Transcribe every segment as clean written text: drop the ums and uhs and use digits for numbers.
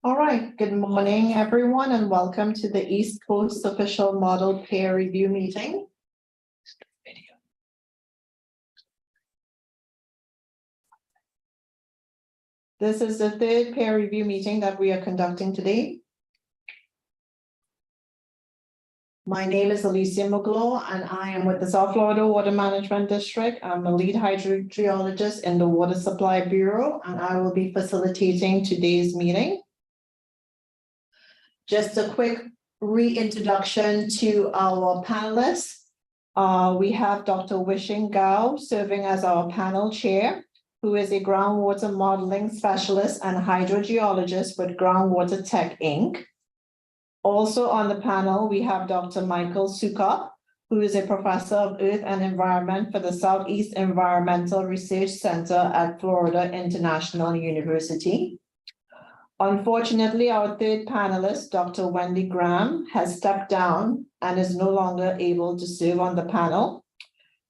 All right, good morning, everyone, and welcome to the East Coast Official Model Peer Review Meeting. This is the third peer review meeting that we are conducting today. My name is Alicia Muglo, and I am with the South Florida Water Management District. I'm a lead hydrogeologist in the Water Supply Bureau, and I will be facilitating today's meeting. Just a quick reintroduction to our panelists. We have Dr. Wishing Gao serving as our panel chair, who is a groundwater modeling specialist and hydrogeologist with Groundwater Tech, Inc. Also on the panel, we have Dr. Michael Sukop, who is a professor of Earth and Environment for the Southeast Environmental Research Center at Florida International University. Unfortunately, our third panelist, Dr. Wendy Graham, has stepped down and is no longer able to serve on the panel.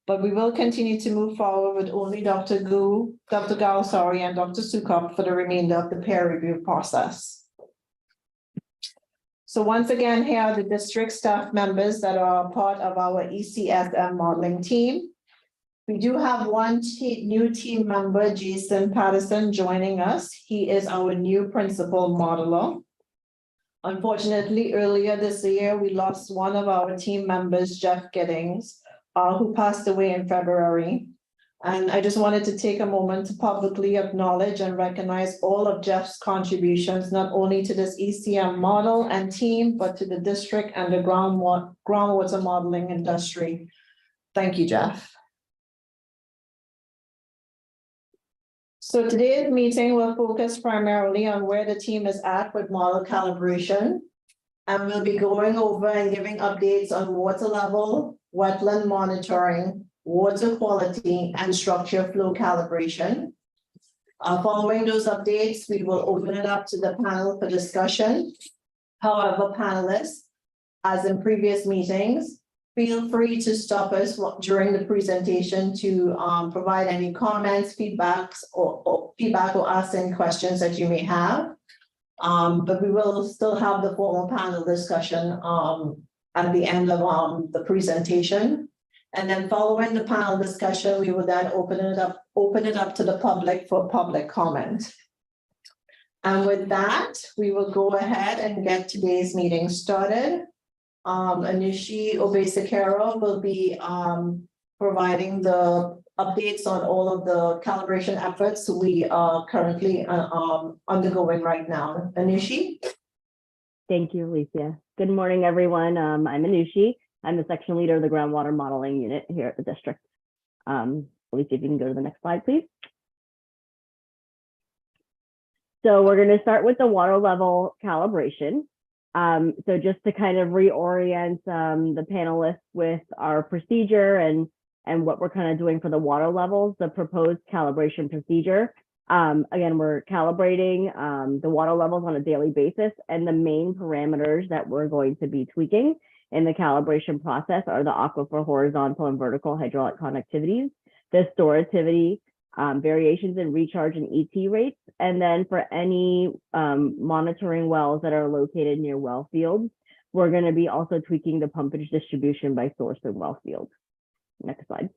But we will continue to move forward with only Dr. Gao, and Dr. Sukop for the remainder of the peer review process. So once again, here are the district staff members that are part of our ECSM modeling team. We do have one new team member, Jason Patterson, joining us. He is our new principal modeler. Unfortunately, earlier this year, we lost one of our team members, Jeff Giddings, who passed away in February. And I just wanted to take a moment to publicly acknowledge and recognize all of Jeff's contributions, not only to this ECM model and team, but to the district and the groundwater modeling industry. Thank you, Jeff. So today's meeting will focus primarily on where the team is at with model calibration. And we'll be going over and giving updates on water level, wetland monitoring, water quality, and structure flow calibration. Following those updates, we will open it up to the panel for discussion. However, panelists, as in previous meetings, feel free to stop us during the presentation to provide any comments, feedback, or ask any questions that you may have. But we will still have the formal panel discussion at the end of the presentation. And then following the panel discussion, we will then open it up to the public for public comment. And with that, we will go ahead and get today's meeting started. Anushi Obesekera will be providing the updates on all of the calibration efforts we are currently undergoing right now. Anushi? Thank you, Alicia. Good morning, everyone. I'm Anushi. I'm the section leader of the groundwater modeling unit here at the district. Alicia, if you can go to the next slide, please. So we're going to start with the water level calibration. So just to kind of reorient the panelists with our procedure and what we're kind of doing for the water levels, the proposed calibration procedure. Again, we're calibrating the water levels on a daily basis, and the main parameters that we're going to be tweaking in the calibration process are the aquifer horizontal and vertical hydraulic connectivities, the storativity, variations in recharge and ET rates, and then for any monitoring wells that are located near well fields, we're going to be also tweaking the pumpage distribution by source and well field. Next slide.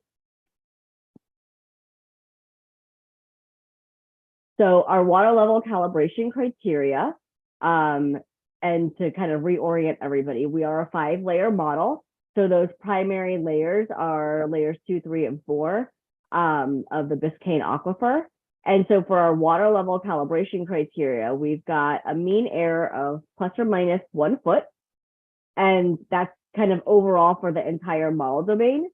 So our water level calibration criteria, and to kind of reorient everybody, we are a 5-layer model. So those primary layers are layers 2, 3, and 4 of the Biscayne aquifer. And so for our water level calibration criteria, we've got a mean error of plus or minus 1 foot. And that's kind of overall for the entire model domain.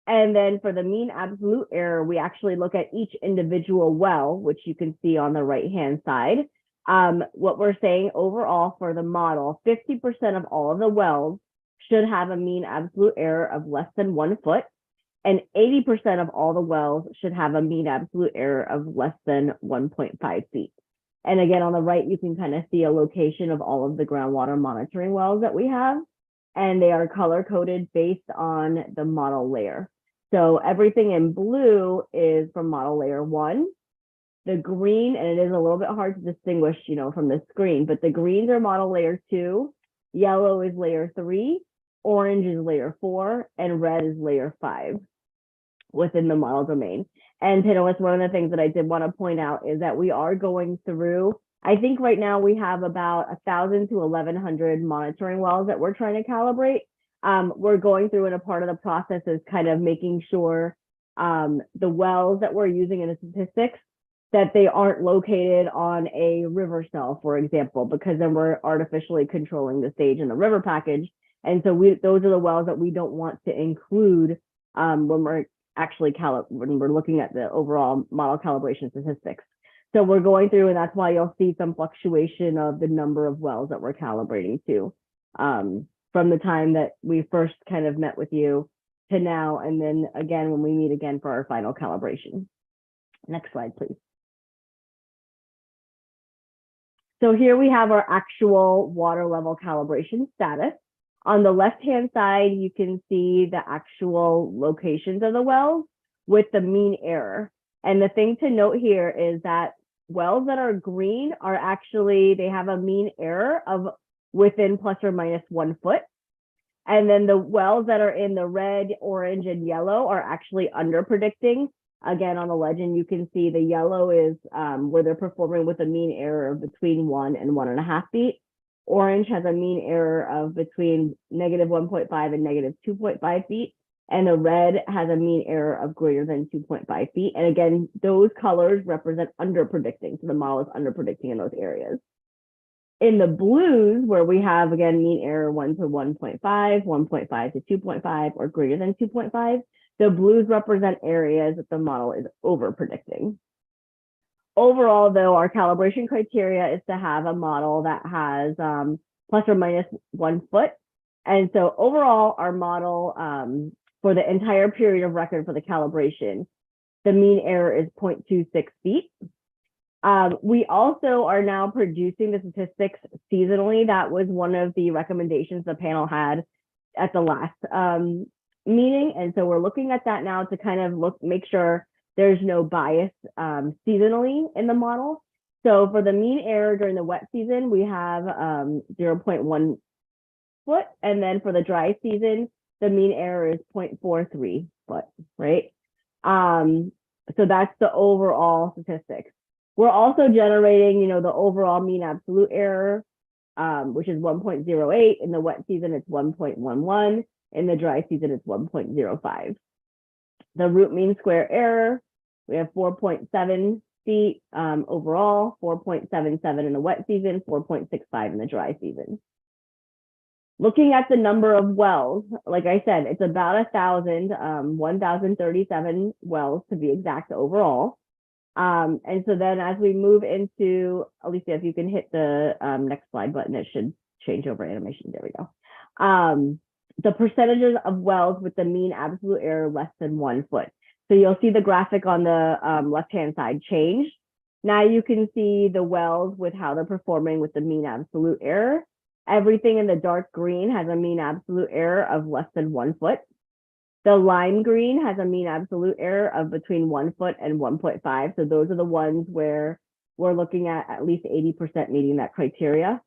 And then for the mean absolute error, we actually look at each individual well, which you can see on the right-hand side. What we're saying overall for the model, 50% of all of the wells should have a mean absolute error of less than 1 foot, and 80% of all the wells should have a mean absolute error of less than 1.5 feet. And again, on the right, you can kind of see a location of all of the groundwater monitoring wells that we have, and they are color-coded based on the model layer. So everything in blue is from model layer 1. The green, and it is a little bit hard to distinguish, from the screen, but the greens are model layer 2, yellow is layer 3, orange is layer 4, and red is layer 5 within the model domain. And panelists, one of the things that I did want to point out is that we are going through, I think right now we have about 1,000 to 1,100 monitoring wells that we're trying to calibrate. We're going through, and a part of the process is kind of making sure the wells that we're using in the statistics, that they aren't located on a river cell, for example, because then we're artificially controlling the stage in the river package. And so those are the wells that we don't want to include when we're actually when we're looking at the overall model calibration statistics. So we're going through, and that's why you'll see some fluctuation of the number of wells that we're calibrating to from the time that we first kind of met with you to now, and then again when we meet again for our final calibration. Next slide, please. So here we have our actual water level calibration status. On the left-hand side, you can see the actual locations of the wells with the mean error. And the thing to note here is that wells that are green are actually, they have a mean error of within plus or minus 1 foot. And then the wells that are in the red, orange, and yellow are actually under predicting. Again, on the legend, you can see the yellow is where they're performing with a mean error of between 1 and 1.5 feet. Orange has a mean error of between negative 1.5 and negative 2.5 feet. And the red has a mean error of greater than 2.5 feet. And again, those colors represent under predicting. So the model is under predicting in those areas. In the blues, where we have, again, mean error 1 to 1.5, 1.5 to 2.5, or greater than 2.5, the blues represent areas that the model is over predicting. Overall, though, our calibration criteria is to have a model that has plus or minus 1 foot. And so overall, our model for the entire period of record for the calibration, the mean error is 0.26 feet. We also are now producing the statistics seasonally. That was one of the recommendations the panel had at the last meeting. And so we're looking at that now to kind of make sure there's no bias seasonally in the model. So for the mean error during the wet season, we have 0.1 foot. And then for the dry season, the mean error is 0.43 foot, right? So that's the overall statistics. We're also generating, the overall mean absolute error, which is 1.08. In the wet season, it's 1.11. In the dry season, it's 1.05. The root mean square error, we have 4.7 feet overall, 4.77 in the wet season, 4.65 in the dry season. Looking at the number of wells, like I said, it's about 1,037 wells to be exact overall. And so then as we move into, Alicia, if you can hit the next slide button, it should change over animation. There we go. The percentages of wells with the mean absolute error less than 1 foot. So you'll see the graphic on the left-hand side change. Now you can see the wells with how they're performing with the mean absolute error. Everything in the dark green has a mean absolute error of less than 1 foot. The lime green has a mean absolute error of between 1 foot and 1.5. So those are the ones where we're looking at least 80% meeting that criteria.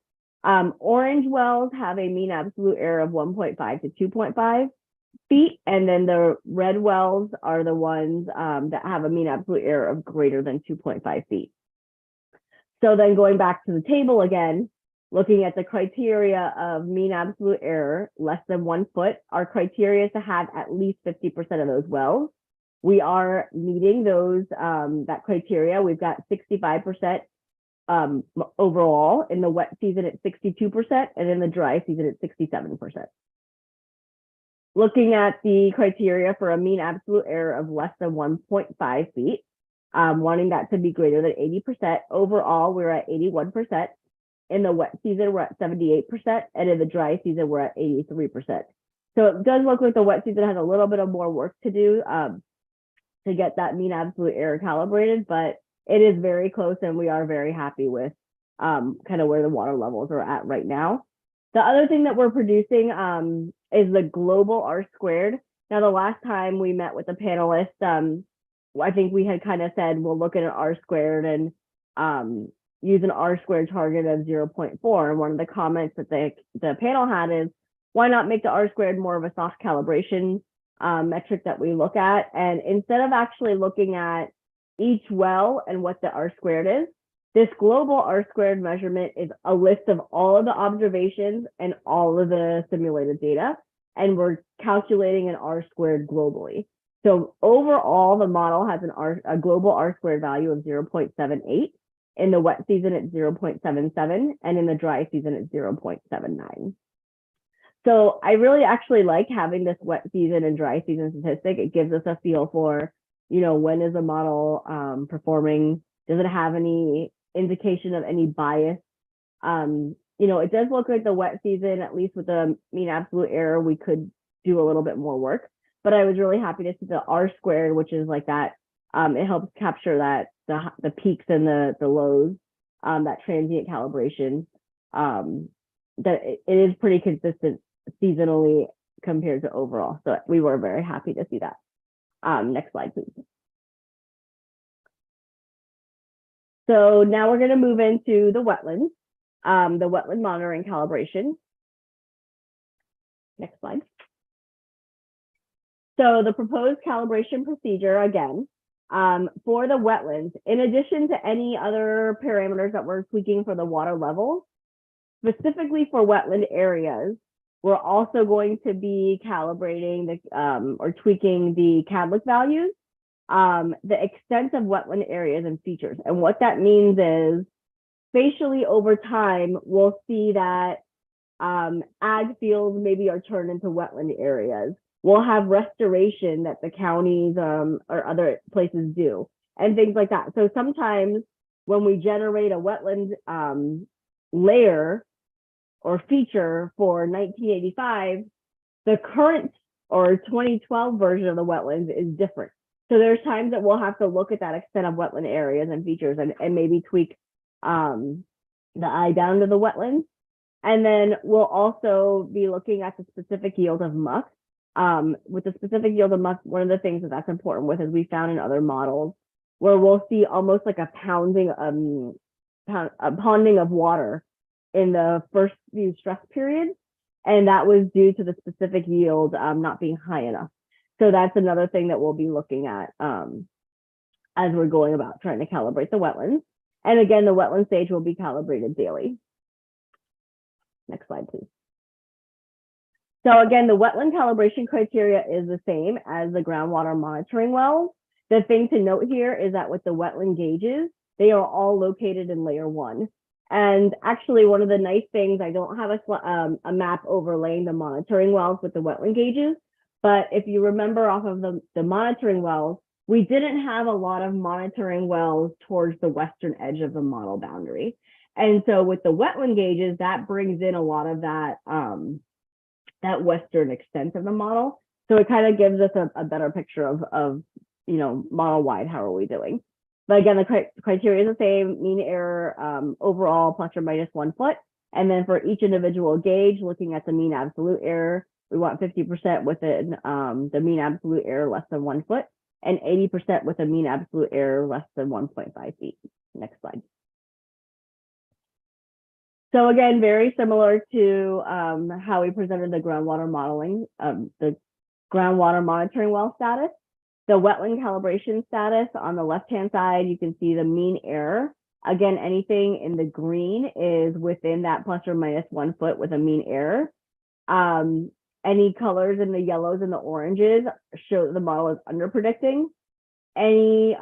Orange wells have a mean absolute error of 1.5 to 2.5 feet. And then the red wells are the ones that have a mean absolute error of greater than 2.5 feet. So then going back to the table again, looking at the criteria of mean absolute error less than 1 foot, our criteria is to have at least 50% of those wells. We are meeting those that criteria. We've got 65% overall. In the wet season, it's 62%, and in the dry season, it's 67%. Looking at the criteria for a mean absolute error of less than 1.5 feet, wanting that to be greater than 80%. Overall, we're at 81%. In the wet season, we're at 78%, and in the dry season, we're at 83%. So it does look like the wet season has a little bit of more work to do to get that mean absolute error calibrated, but it is very close, and we are very happy with kind of where the water levels are at right now. The other thing that we're producing is the global R squared. Now, the last time we met with the panelists, I think we had kind of said, we'll look at an R squared and use an R squared target of 0.4. And one of the comments that the panel had is, why not make the R squared more of a soft calibration metric that we look at? And instead of actually looking at each well and what the R squared is, this global R squared measurement is a list of all of the observations and all of the simulated data. And we're calculating an R squared globally. So overall, the model has a global R squared value of 0.78. In the wet season, it's 0.77, and in the dry season, it's 0.79. So I really actually like having this wet season and dry season statistic. It gives us a feel for, when is the model performing? Does it have any indication of any bias? It does look like the wet season, at least with the mean absolute error, we could do a little bit more work. But I was really happy to see the R squared, which is like that. It helps capture that the peaks and the lows, that transient calibration. That it is pretty consistent seasonally compared to overall. So we were very happy to see that. Next slide, please. So now we're going to move into the wetlands, the wetland monitoring calibration. Next slide. So the proposed calibration procedure, again, for the wetlands, in addition to any other parameters that we're tweaking for the water level, specifically for wetland areas, we're also going to be calibrating or tweaking the CADLIC values, the extent of wetland areas and features. And what that means is, spatially over time, we'll see that ag fields maybe are turned into wetland areas. We'll have restoration that the counties or other places do, and things like that. So sometimes when we generate a wetland layer or feature for 1985, the current or 2012 version of the wetlands is different. So there's times that we'll have to look at that extent of wetland areas and features and maybe tweak the eye down to the wetlands. And then we'll also be looking at the specific yield of muck. With the specific yield of muck, one of the things that's important with is we found in other models where we'll see almost like a ponding of water in the first few stress periods, and that was due to the specific yield not being high enough. So that's another thing that we'll be looking at as we're going about trying to calibrate the wetlands. And again, the wetland stage will be calibrated daily. Next slide, please. So again, the wetland calibration criteria is the same as the groundwater monitoring wells. The thing to note here is that with the wetland gauges, they are all located in layer 1. And actually, one of the nice things, I don't have a map overlaying the monitoring wells with the wetland gauges, but if you remember off of the monitoring wells, we didn't have a lot of monitoring wells towards the western edge of the model boundary. And so with the wetland gauges, that brings in a lot of that that western extent of the model. So it kind of gives us a better picture of model wide, how are we doing? But again, the criteria is the same, mean error overall plus or minus 1 foot. And then for each individual gauge, looking at the mean absolute error, we want 50% within the mean absolute error less than 1 foot and 80% with a mean absolute error less than 1.5 feet. Next slide. So again, very similar to how we presented the groundwater modeling, the groundwater monitoring well status, the wetland calibration status on the left-hand side, you can see the mean error. Again, anything in the green is within that plus or minus 1 foot with a mean error. Any colors in the yellows and the oranges show that the model is under predicting. Any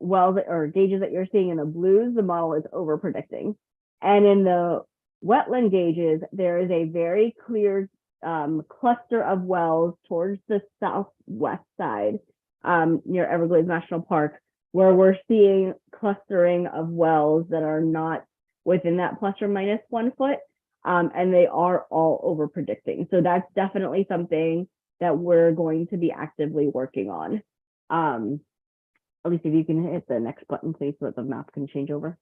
wells or gauges that you're seeing in the blues, the model is over predicting. And in the wetland gauges, there is a very clear cluster of wells towards the southwest side near Everglades National Park, where we're seeing clustering of wells that are not within that plus or minus 1 foot, and they are all over predicting. So that's definitely something that we're going to be actively working on. At least if you can hit the next button, please, so that the map can change over.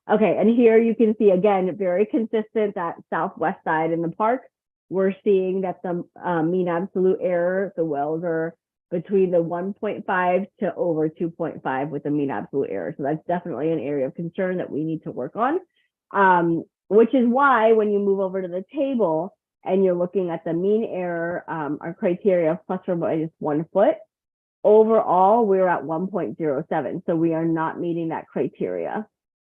Okay, and here you can see, again, very consistent, that southwest side in the park. We're seeing that the mean absolute error, the wells are between the 1.5 to over 2.5 with the mean absolute error. So that's definitely an area of concern that we need to work on, which is why when you move over to the table and you're looking at the mean error, our criteria plus or minus 1 foot, overall, we're at 1.07. So we are not meeting that criteria.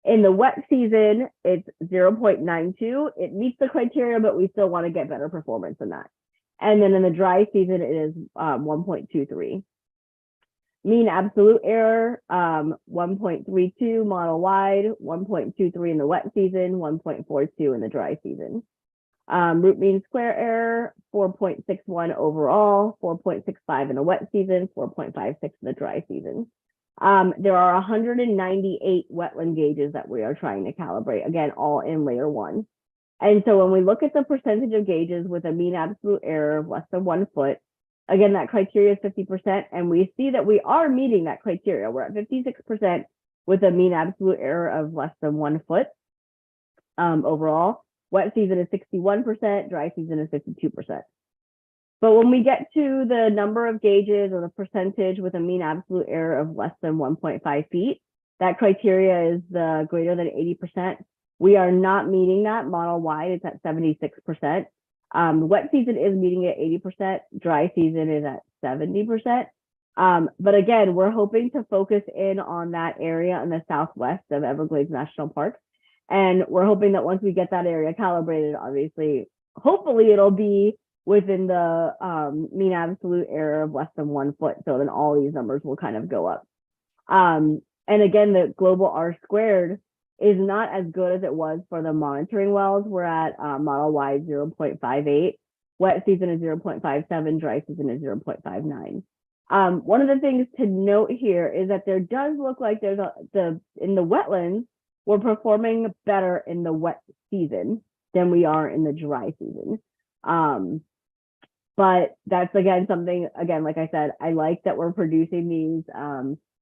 In the wet season, it's 0.92. It meets the criteria, but we still want to get better performance than that. And then in the dry season, it is 1.23. Mean absolute error, 1.32 model wide, 1.23 in the wet season, 1.42 in the dry season. Root mean square error, 4.61 overall, 4.65 in the wet season, 4.56 in the dry season. There are 198 wetland gauges that we are trying to calibrate, again, all in layer 1. And so when we look at the percentage of gauges with a mean absolute error of less than 1 foot, again, that criteria is 50%, and we see that we are meeting that criteria. We're at 56% with a mean absolute error of less than 1 foot overall. Wet season is 61%, dry season is 52%. But when we get to the number of gauges or the percentage with a mean absolute error of less than 1.5 feet, that criteria is the greater than 80%. We are not meeting that model wide, it's at 76%. Wet season is meeting it 80%, dry season is at 70%. But again, we're hoping to focus in on that area in the southwest of Everglades National Park. And we're hoping that once we get that area calibrated, obviously, hopefully it'll be within the mean absolute error of less than 1 foot. So then all these numbers will kind of go up. And again, the global R squared is not as good as it was for the monitoring wells. We're at model wide 0.58, wet season is 0.57, dry season is 0.59. One of the things to note here is that there does look like there's in the wetlands, we're performing better in the wet season than we are in the dry season. But that's again something, again, like I said, I like that we're producing these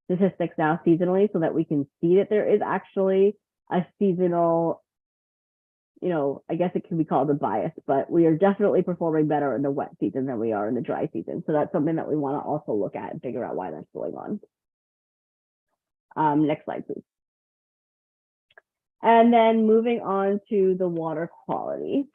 statistics now seasonally so that we can see that there is actually a seasonal, I guess it can be called a bias, but we are definitely performing better in the wet season than we are in the dry season. So that's something that we want to also look at and figure out why that's going on. Next slide, please. And then moving on to the water quality.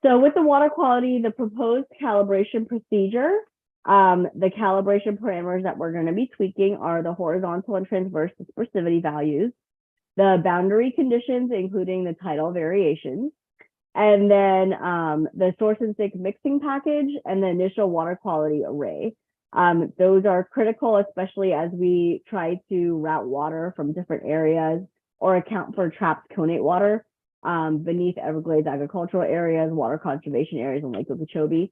So with the water quality, the proposed calibration procedure, the calibration parameters that we're going to be tweaking are the horizontal and transverse dispersivity values, the boundary conditions, including the tidal variations, and then the source and sink mixing package and the initial water quality array. Those are critical, especially as we try to route water from different areas or account for trapped connate water beneath Everglades agricultural areas, water conservation areas, and Lake Okeechobee.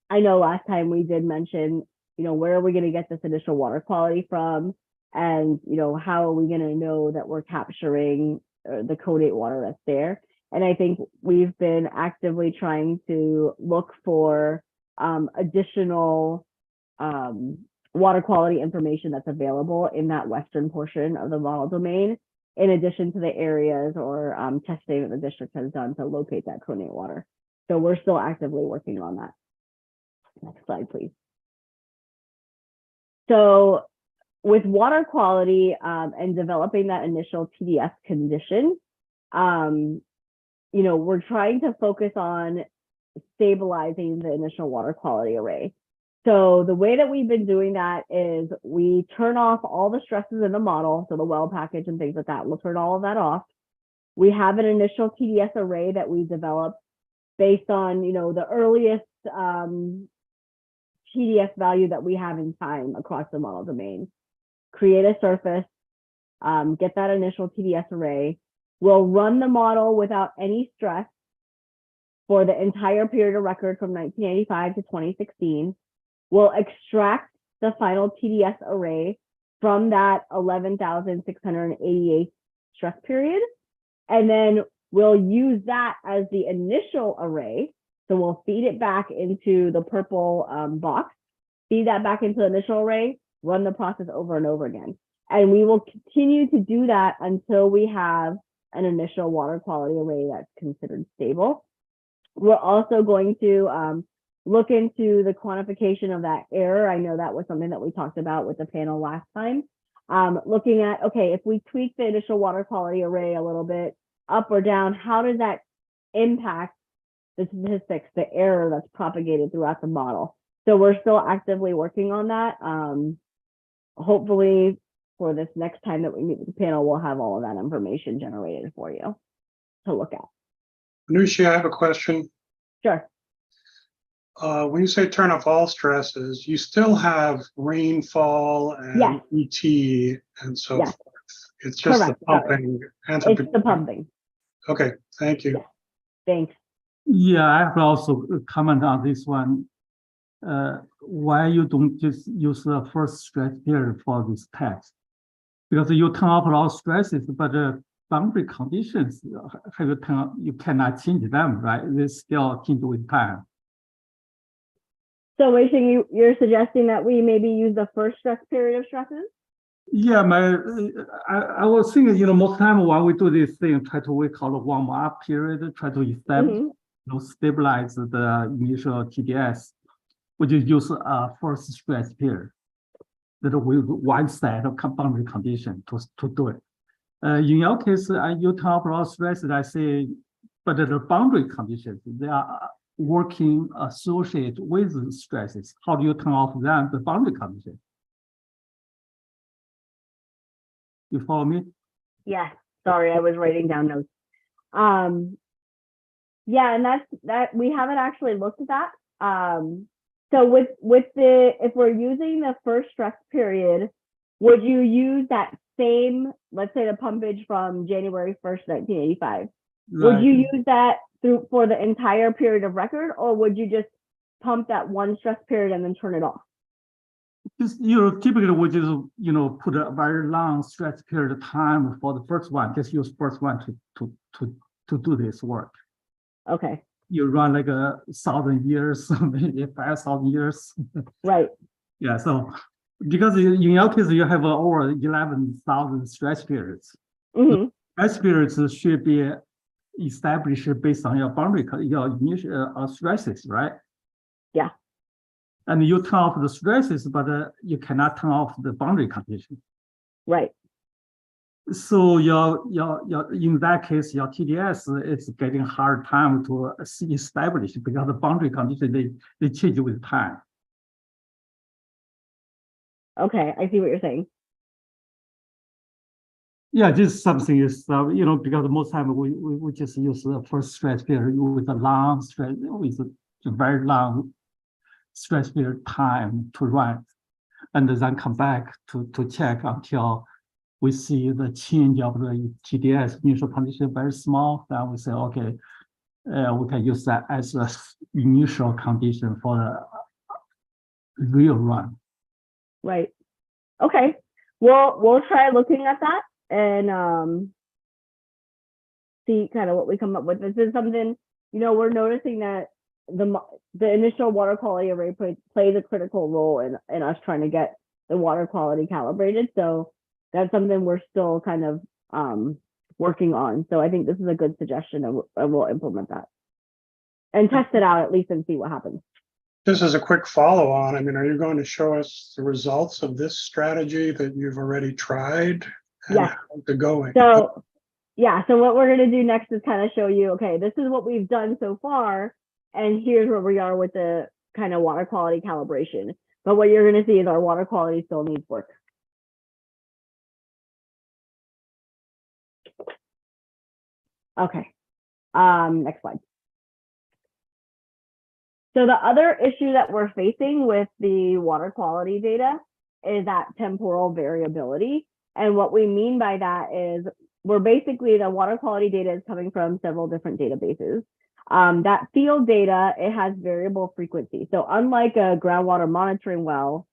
I know last time we did mention, where are we going to get this initial water quality from? And, how are we going to know that we're capturing the connate water that's there? And I think we've been actively trying to look for additional water quality information that's available in that western portion of the model domain, in addition to the areas or testing that the district has done to locate that connate water. So we're still actively working on that. Next slide, please. So with water quality and developing that initial TDS condition, we're trying to focus on stabilizing the initial water quality array. So the way that we've been doing that is we turn off all the stresses in the model, so the well package and things like that, we'll turn all of that off. We have an initial TDS array that we developed based on, the earliest TDS value that we have in time across the model domain. Create a surface, get that initial TDS array. We'll run the model without any stress for the entire period of record from 1985 to 2016. We'll extract the final TDS array from that 11,688 stress period. And then we'll use that as the initial array. So we'll feed it back into the purple box, feed that back into the initial array, run the process over and over again. And we will continue to do that until we have an initial water quality array that's considered stable. We're also going to look into the quantification of that error. I know that was something that we talked about with the panel last time. Looking at, okay, if we tweak the initial water quality array a little bit up or down, how does that impact the statistics, the error that's propagated throughout the model? So we're still actively working on that. Hopefully for this next time that we meet with the panel, we'll have all of that information generated for you to look at. Anushi, I have a question. Sure. When you say turn off all stresses, you still have rainfall and Yes. ET and so Yes. forth. It's just Correct. the pumping. It's the pumping. Okay, thank you. Yeah. Thanks. Yeah, I have also comment on this one. Why you don't just use the first stress period for this test? Because you turn off all stresses, but the boundary conditions have you turn, you cannot change them, right? They still change with time. So Wei-Shing, you're suggesting that we maybe use the first stress period of stresses? Yeah, I was thinking, most time when we do this thing, try to we call it warm up period, try to establish, stabilize the initial TDS. We just use a first stress period that we one set of boundary condition to do it. In your case, you turn off all stresses, I say, but the boundary conditions, they are working associated with the stresses. How do you turn off them, the boundary condition? You follow me? Yeah, sorry, I was writing down notes. Yeah, and that we haven't actually looked at that. So with if we're using the first stress period, would you use that same, let's say the pumpage from January 1st, 1985? Right. Would you use that for the entire period of record, or would you just pump that one stress period and then turn it off? Just, typically we just, put a very long stretch period of time for the first one. Just use first one to do this work. Okay. You run like 1,000 years, maybe 5,000 years. Right. Yeah. So because in your case you have over 11,000 stretch periods. Stretch periods should be established based on your boundary, your initial stresses, right? Yeah. And you turn off the stresses, but you cannot turn off the boundary condition. Right. So your in that case, your TDS is getting hard time to establish because the boundary condition they change with time. Okay, I see what you're saying. Yeah, this something is because most time we just use the first stretch period with a long stretch with a very long stretch period time to run, and then come back to check until we see the change of the TDS initial condition very small. Then we say, okay, we can use that as a initial condition for the real run. Right. Okay. Well, we'll try looking at that and see kind of what we come up with. This is something, we're noticing that the initial water quality array plays a critical role in us trying to get the water quality calibrated. So that's something we're still kind of working on. So I think this is a good suggestion, and we'll implement that and test it out at least and see what happens. This is a quick follow on. I mean, are you going to show us the results of this strategy that you've already tried? And Yeah. how they're going? So yeah, so what we're going to do next is kind of show you, okay, this is what we've done so far, and here's where we are with the kind of water quality calibration. But what you're going to see is our water quality still needs work. Okay, next slide. So the other issue that we're facing with the water quality data is that temporal variability. And what we mean by that is we're basically, the water quality data is coming from several different databases. That field data, it has variable frequency. So unlike a groundwater monitoring well,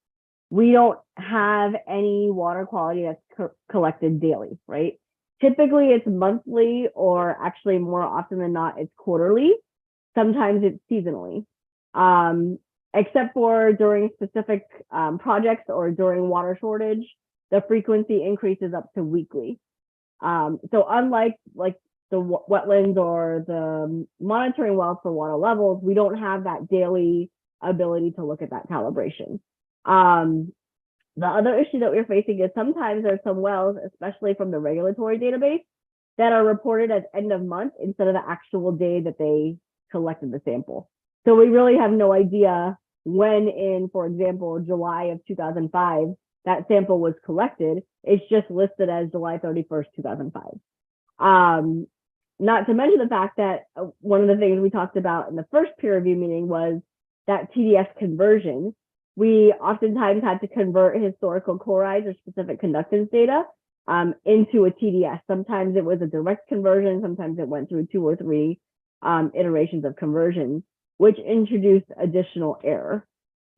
we don't have any water quality that's collected daily, right? Typically it's monthly, or actually more often than not, it's quarterly. Sometimes it's seasonally. Except for during specific projects or during water shortage, the frequency increases up to weekly. So unlike like the wetlands or the monitoring wells for water levels, we don't have that daily ability to look at that calibration. The other issue that we're facing is sometimes there's some wells, especially from the regulatory database, that are reported as end of month instead of the actual day that they collected the sample. So we really have no idea when in, for example, July of 2005, that sample was collected. It's just listed as July 31st, 2005. Not to mention the fact that one of the things we talked about in the first peer review meeting was that TDS conversion. We oftentimes had to convert historical chlorides or specific conductance data into a TDS. Sometimes it was a direct conversion, sometimes it went through 2 or 3 iterations of conversion, which introduced additional error.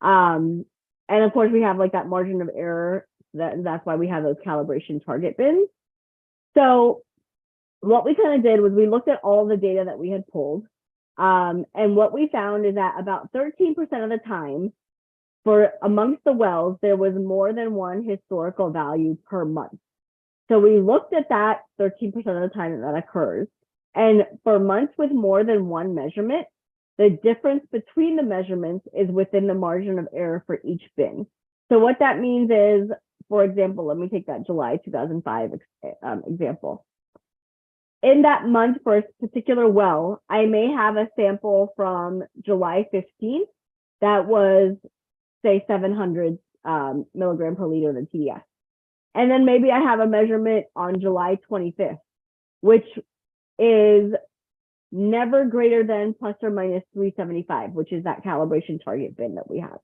And of course, we have like that margin of error. That's why we have those calibration target bins. So what we kind of did was we looked at all the data that we had pulled. And what we found is that about 13% of the time, for amongst the wells, there was more than one historical value per month. So we looked at that 13% of the time that occurs. And for months with more than one measurement, the difference between the measurements is within the margin of error for each bin. So what that means is, for example, let me take that July 2005 example. In that month for a particular well, I may have a sample from July 15th that was, say, 700 milligram per liter of the TDS. And then maybe I have a measurement on July 25th, which is never greater than plus or minus 375, which is that calibration target bin that we have.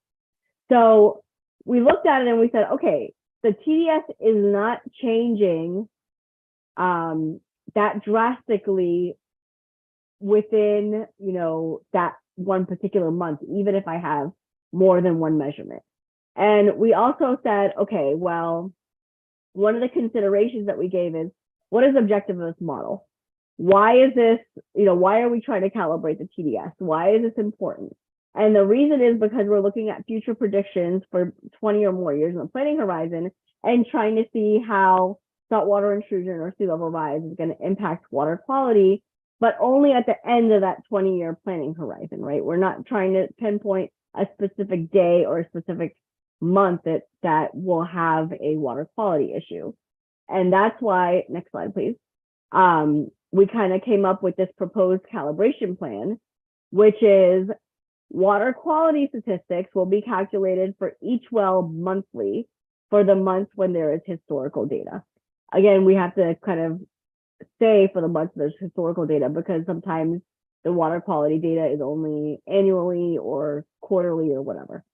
So we looked at it and we said, okay, the TDS is not changing that drastically within, that one particular month, even if I have more than one measurement. And we also said, okay, well, one of the considerations that we gave is, what is the objective of this model? Why is this, why are we trying to calibrate the TDS? Why is this important? And the reason is because we're looking at future predictions for 20 or more years in the planning horizon and trying to see how saltwater intrusion or sea level rise is going to impact water quality, but only at the end of that 20-year planning horizon, right? We're not trying to pinpoint a specific day or a specific month that will have a water quality issue. And that's why, next slide, please. We kind of came up with this proposed calibration plan, which is water quality statistics will be calculated for each well monthly for the months when there is historical data. Again, we have to kind of say for the months there's historical data because sometimes the water quality data is only annually or quarterly or whatever.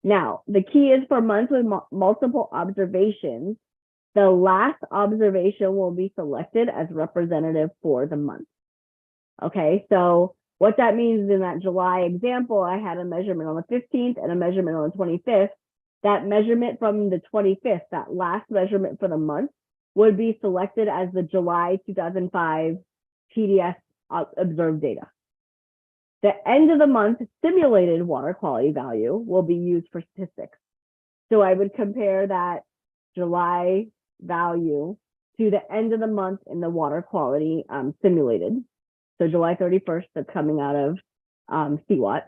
Now, the key is for months with multiple observations, the last observation will be selected as representative for the month. Okay, so what that means is in that July example, I had a measurement on the 15th and a measurement on the 25th. That measurement from the 25th, that last measurement for the month, would be selected as the July 2005 TDS observed data. The end of the month simulated water quality value will be used for statistics. So I would compare that July value to the end of the month in the water quality simulated. So July 31st, that's coming out of CWAT.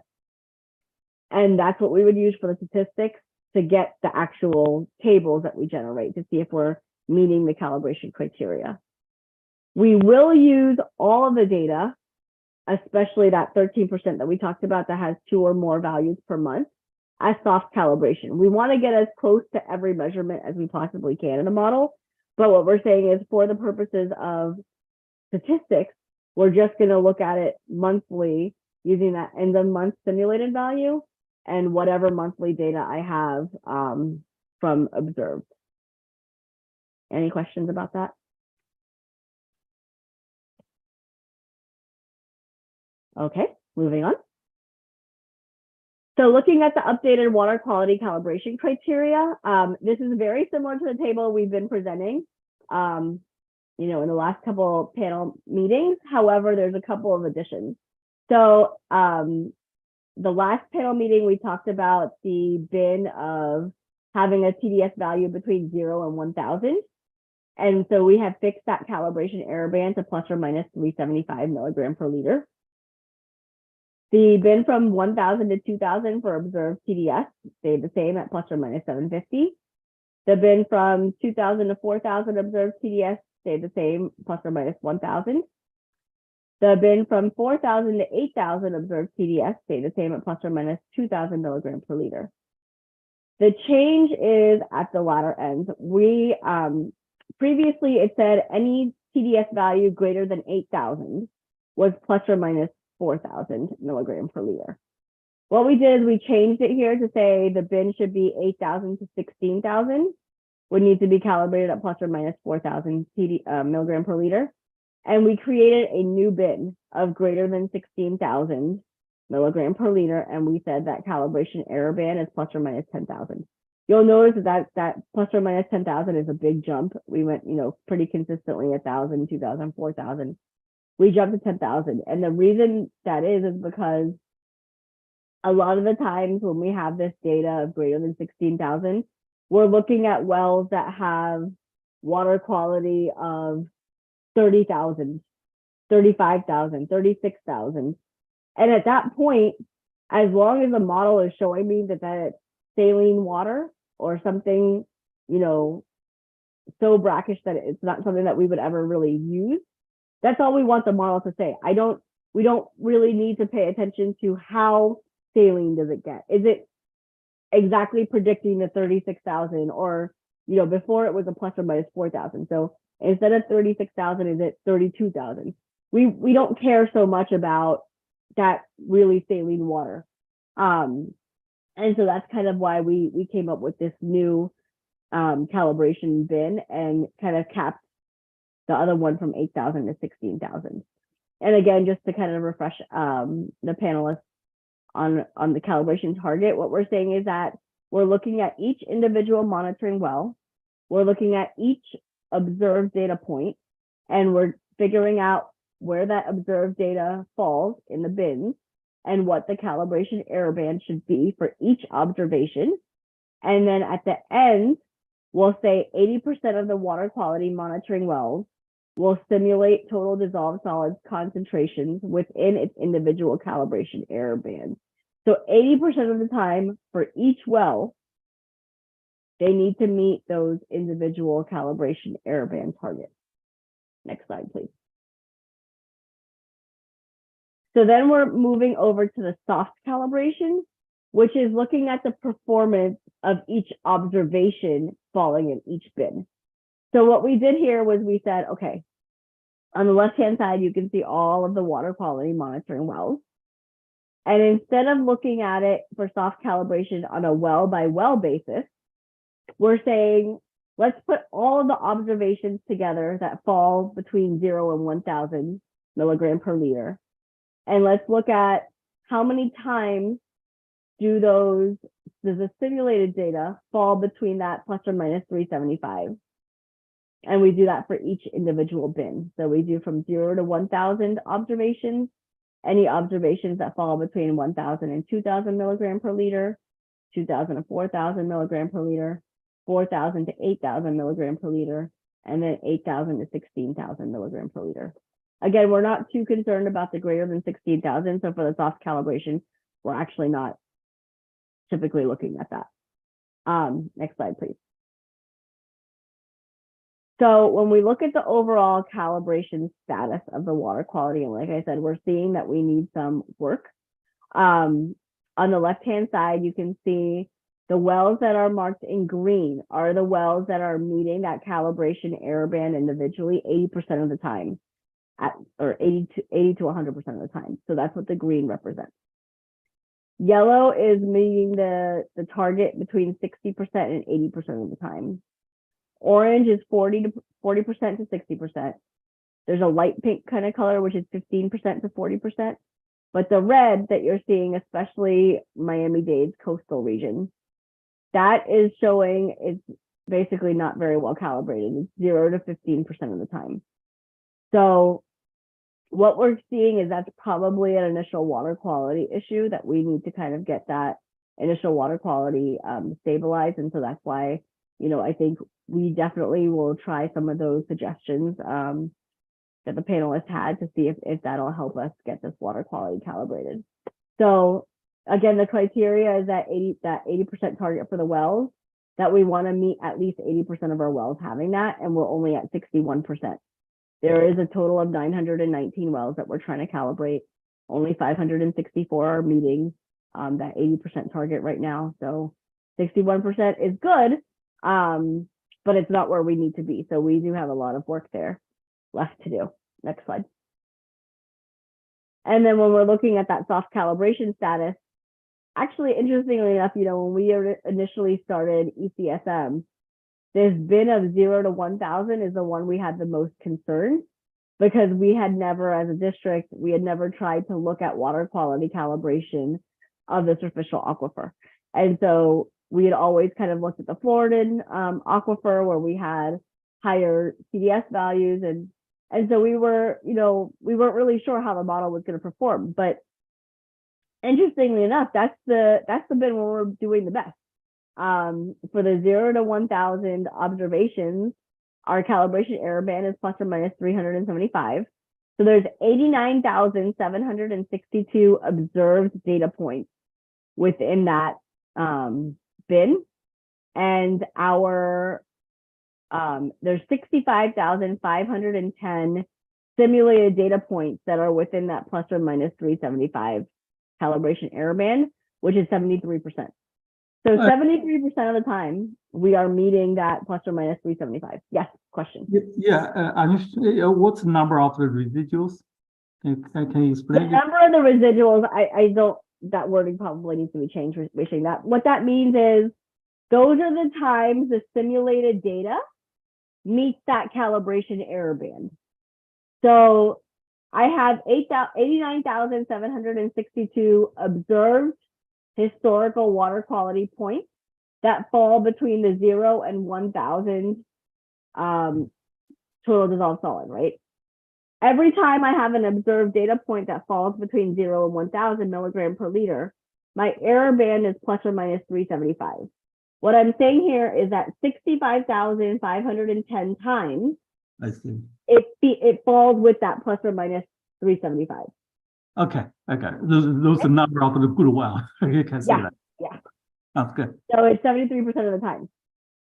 And that's what we would use for the statistics to get the actual tables that we generate to see if we're meeting the calibration criteria. We will use all of the data, especially that 13% that we talked about that has 2 or more values per month, as soft calibration. We want to get as close to every measurement as we possibly can in the model. But what we're saying is for the purposes of statistics, we're just going to look at it monthly using that end of month simulated value and whatever monthly data I have from observed. Any questions about that? Okay, moving on. So looking at the updated water quality calibration criteria, this is very similar to the table we've been presenting, in the last couple panel meetings. However, there's a couple of additions. So the last panel meeting, we talked about the bin of having a TDS value between 0 and 1,000. And so we have fixed that calibration error band to plus or minus 375 milligram per liter. The bin from 1,000 to 2,000 for observed TDS stayed the same at plus or minus 750. The bin from 2,000 to 4,000 observed TDS stayed the same, plus or minus 1,000. The bin from 4,000 to 8,000 observed TDS stayed the same at plus or minus 2,000 milligrams per liter. The change is at the latter end. We previously it said any TDS value greater than 8,000 was plus or minus 4,000 milligrams per liter. What we did is we changed it here to say the bin should be 8,000 to 16,000, would need to be calibrated at plus or minus 4,000 milligram per liter. And we created a new bin of greater than 16,000 milligram per liter. And we said that calibration error band is plus or minus 10,000. You'll notice that plus or minus 10,000 is a big jump. We went, pretty consistently 1,000, 2,000, 4,000. We jumped to 10,000. And the reason that is because a lot of the times when we have this data of greater than 16,000, we're looking at wells that have water quality of 30,000, 35,000, 36,000. And at that point, as long as the model is showing me that it's saline water or something, so brackish that it's not something that we would ever really use, that's all we want the model to say. We don't really need to pay attention to how saline does it get. Is it exactly predicting the 36,000 or, before it was a plus or minus 4,000. So instead of 36,000, is it 32,000? We don't care so much about that really saline water. And so that's kind of why we came up with this new calibration bin and kind of capped the other one from 8,000 to 16,000. And again, just to kind of refresh the panelists on the calibration target, what we're saying is that we're looking at each individual monitoring well, we're looking at each observed data point, and we're figuring out where that observed data falls in the bins and what the calibration error band should be for each observation. And then at the end, we'll say 80% of the water quality monitoring wells will simulate total dissolved solids concentrations within its individual calibration error band. So 80% of the time for each well, they need to meet those individual calibration error band targets. Next slide, please. So then we're moving over to the soft calibration, which is looking at the performance of each observation falling in each bin. So what we did here was we said, okay, on the left-hand side, you can see all of the water quality monitoring wells. And instead of looking at it for soft calibration on a well-by-well basis, we're saying, let's put all of the observations together that fall between 0 and 1,000 milligram per liter. And let's look at how many times does the simulated data fall between that plus or minus 375. And we do that for each individual bin. So we do from 0 to 1,000 observations, any observations that fall between 1,000 and 2,000 milligram per liter, 2,000 to 4,000 milligram per liter, 4,000 to 8,000 milligram per liter, and then 8,000 to 16,000 milligram per liter. Again, we're not too concerned about the greater than 16,000. So for the soft calibration, we're actually not typically looking at that. Next slide, please. So when we look at the overall calibration status of the water quality, and like I said, we're seeing that we need some work. On the left-hand side, you can see the wells that are marked in green are the wells that are meeting that calibration error band individually 80% of the time, or 80 to 100% of the time. So that's what the green represents. Yellow is meeting the target between 60% and 80% of the time. Orange is 40% to 60%. There's a light pink kind of color, which is 15% to 40%. But the red that you're seeing, especially Miami-Dade's coastal region, that is showing it's basically not very well calibrated. It's 0 to 15% of the time. So what we're seeing is that's probably an initial water quality issue that we need to kind of get that initial water quality stabilized. And so that's why, I think we definitely will try some of those suggestions that the panelists had to see if that'll help us get this water quality calibrated. So again, the criteria is that 80% target for the wells, that we want to meet at least 80% of our wells having that, and we're only at 61%. There is a total of 919 wells that we're trying to calibrate. Only 564 are meeting that 80% target right now. So 61% is good, but it's not where we need to be. So we do have a lot of work there left to do. Next slide. And then when we're looking at that soft calibration status, actually, interestingly enough, when we initially started ECSM, this bin of 0 to 1,000 is the one we had the most concern, because we had never, as a district, we had never tried to look at water quality calibration of the superficial aquifer. And so we had always kind of looked at the Floridan aquifer, where we had higher CDS values. And so we were, we weren't really sure how the model was going to perform. But interestingly enough, that's the bin where we're doing the best. For the 0 to 1,000 observations, our calibration error band is plus or minus 375. So there's 89,762 observed data points within that bin, and our there's 65,510 simulated data points that are within that plus or minus 375 calibration error band, which is 73%. So 73% of the time we are meeting that plus or minus 375. Yes, question. What's the number of the residuals? Can you explain? The number of the residuals, I don't, that wording probably needs to be changed. Wishing that. What that means is those are the times the simulated data meets that calibration error band. So I have 89,762 observed historical water quality points that fall between the 0 and 1,000 total dissolved solid, right? Every time I have an observed data point that falls between 0 and 1,000 milligram per liter, my error band is plus or minus 375. What I'm saying here is that 65,510 times, I see. It falls with that plus or minus 375. Okay. Those are number of the good well. You can see that. Yeah. That's good. So it's 73% of the time.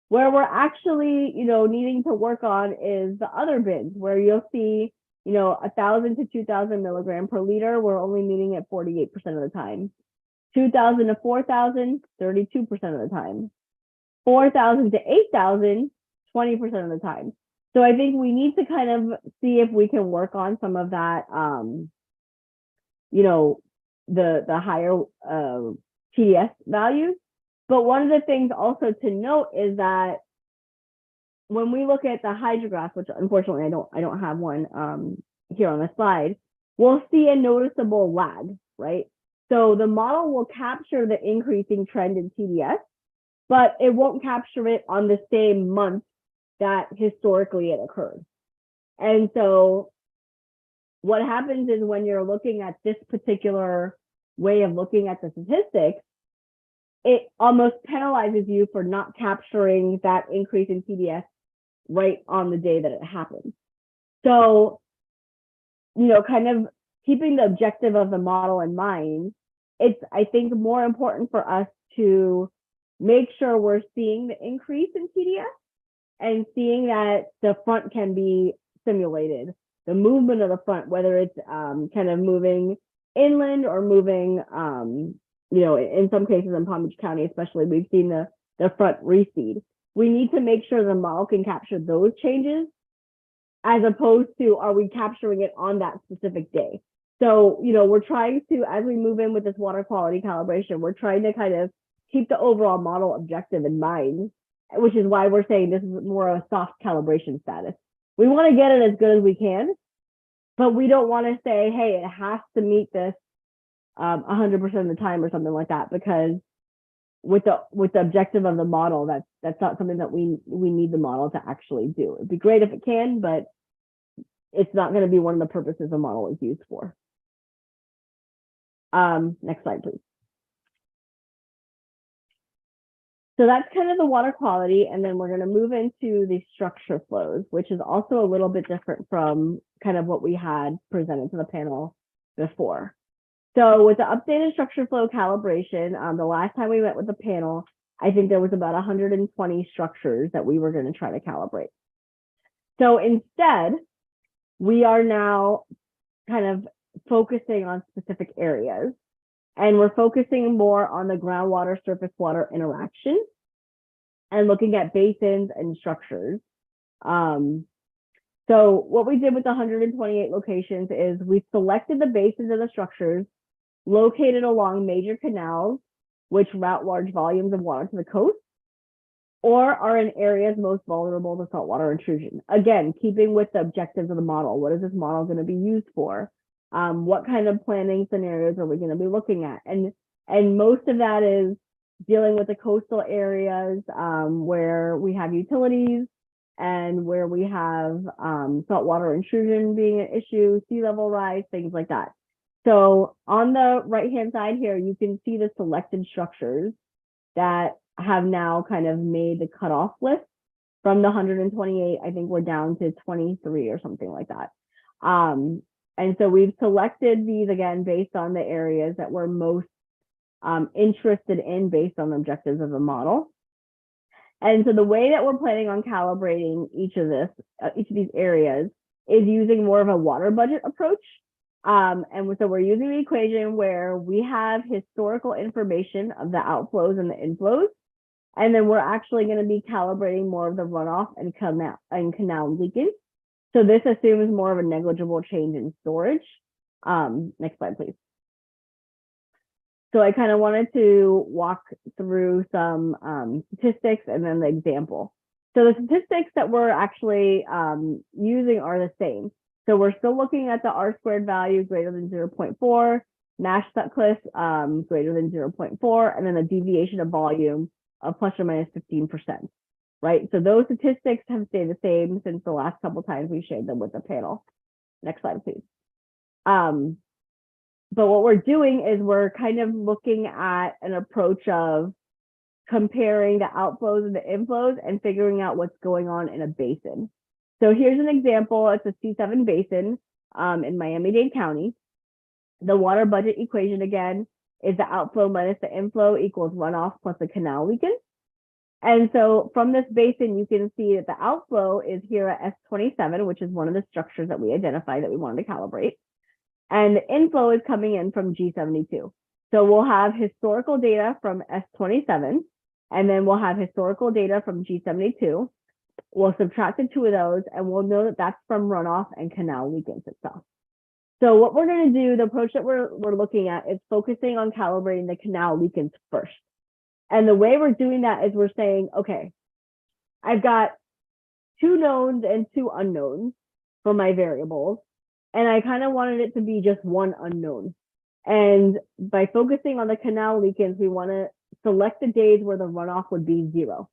Where we're actually, needing to work on is the other bins, where you'll see, 1,000 to 2,000 milligram per liter, we're only meeting it 48% of the time. 2,000 to 4,000, 32% of the time. 4,000 to 8,000, 20% of the time. So I think we need to kind of see if we can work on some of that, the higher TDS values. But one of the things also to note is that when we look at the hydrograph, which unfortunately I don't have one here on the slide, we'll see a noticeable lag, right? So the model will capture the increasing trend in TDS, but it won't capture it on the same month that historically it occurred. And so what happens is when you're looking at this particular way of looking at the statistics, it almost penalizes you for not capturing that increase in TDS right on the day that it happens. So, kind of keeping the objective of the model in mind, it's, I think, more important for us to make sure we're seeing the increase in TDS and seeing that the front can be simulated. The movement of the front, whether it's kind of moving inland or moving, in some cases in Palm Beach County, especially, we've seen the front reseed. We need to make sure the model can capture those changes, as opposed to, are we capturing it on that specific day? So, we're trying to, as we move in with this water quality calibration, we're trying to kind of keep the overall model objective in mind, which is why we're saying this is more of a soft calibration status. We want to get it as good as we can, but we don't want to say, hey, it has to meet this 100% of the time or something like that, because with the objective of the model, that's not something that we need the model to actually do. It'd be great if it can, but it's not going to be one of the purposes the model is used for. Next slide, please. So that's kind of the water quality, and then we're going to move into the structure flows, which is also a little bit different from kind of what we had presented to the panel before. So with the updated structure flow calibration, the last time we met with the panel, I think there was about 120 structures that we were going to try to calibrate. So instead, we are now kind of focusing on specific areas, and we're focusing more on the groundwater surface water interaction and looking at basins and structures. So what we did with the 128 locations is we selected the basins of the structures located along major canals, which route large volumes of water to the coast, or are in areas most vulnerable to saltwater intrusion. Again, keeping with the objectives of the model. What is this model going to be used for? What kind of planning scenarios are we going to be looking at? And most of that is dealing with the coastal areas where we have utilities and where we have saltwater intrusion being an issue, sea level rise, things like that. So on the right-hand side here, you can see the selected structures that have now kind of made the cutoff list. From the 128, I think we're down to 23 or something like that. And so we've selected these again based on the areas that we're most interested in based on the objectives of the model. And so the way that we're planning on calibrating each of these areas is using more of a water budget approach. And so we're using the equation where we have historical information of the outflows and the inflows, and then we're actually going to be calibrating more of the runoff and canal leakage. So this assumes more of a negligible change in storage. Next slide, please. So I kind of wanted to walk through some statistics and then the example. So the statistics that we're actually using are the same. So we're still looking at the R-squared value greater than 0.4, Nash Sutcliffe greater than 0.4, and then a deviation of volume of plus or minus 15%, right? So those statistics have stayed the same since the last couple times we shared them with the panel. Next slide, please. But what we're doing is we're kind of looking at an approach of comparing the outflows and the inflows and figuring out what's going on in a basin. So here's an example. It's a C7 basin in Miami-Dade County. The water budget equation again is the outflow minus the inflow equals runoff plus the canal leakage. And so from this basin, you can see that the outflow is here at S27, which is one of the structures that we identified that we wanted to calibrate. And the inflow is coming in from G72. So we'll have historical data from S27, and then we'll have historical data from G72. We'll subtract the two of those, and we'll know that that's from runoff and canal leakage itself. So what we're going to do, the approach that we're looking at is focusing on calibrating the canal leakage first. And the way we're doing that is we're saying, okay, I've got two knowns and two unknowns for my variables. And I kind of wanted it to be just one unknown. And by focusing on the canal leakage, we want to select the days where the runoff would be 0,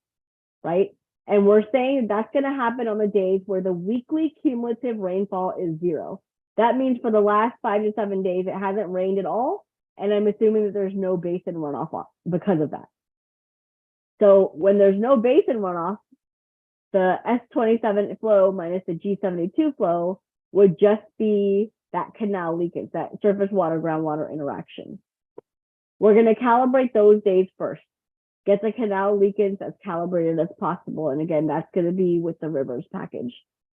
right? And we're saying that's going to happen on the days where the weekly cumulative rainfall is 0. That means for the last 5 to 7 days, it hasn't rained at all. And I'm assuming that there's no basin runoff because of that. So when there's no basin runoff, the S27 flow minus the G72 flow would just be that canal leakage, that surface water groundwater interaction. We're going to calibrate those days first, get the canal leakage as calibrated as possible. And again, that's going to be with the rivers package,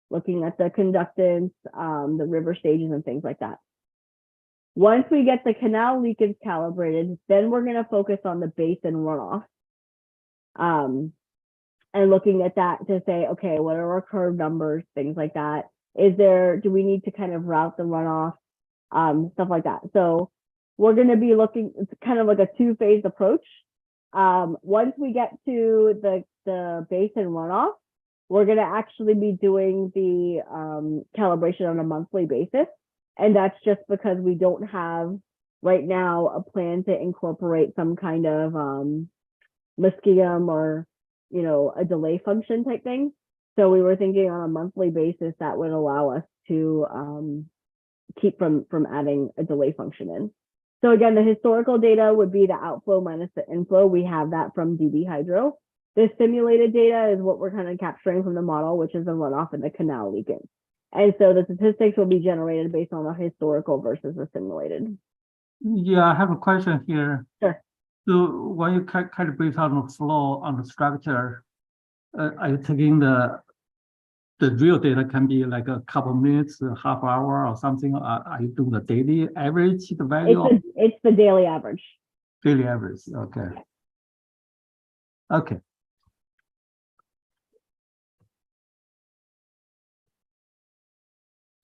looking at the conductance, the river stages and things like that. Once we get the canal leakage calibrated, then we're going to focus on the basin runoff. And looking at that to say, okay, what are our curve numbers, things like that. Do we need to kind of route the runoff, stuff like that. So we're going to be looking, it's kind of like a two-phase approach. Once we get to the basin runoff, we're going to actually be doing the calibration on a monthly basis. And that's just because we don't have right now a plan to incorporate some kind of Muskegon or, a delay function type thing. So we were thinking on a monthly basis that would allow us to keep from adding a delay function in. So again, the historical data would be the outflow minus the inflow. We have that from DB Hydro. The simulated data is what we're kind of capturing from the model, which is the runoff and the canal leakage. And so the statistics will be generated based on the historical versus the simulated. Yeah, I have a question here. Sure. So when you calibrate on the flow on the structure, are you taking the real data can be like a couple minutes, a half hour or something? Are you doing the daily average, the value of It's the daily average. daily average? Okay. Okay.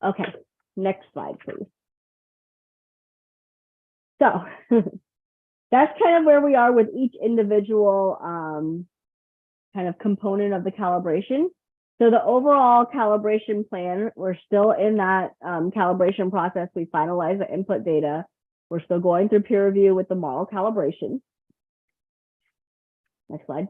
Okay, next slide, please. So that's kind of where we are with each individual kind of component of the calibration. So the overall calibration plan, we're still in that calibration process. We finalize the input data. We're still going through peer review with the model calibration. Next slide.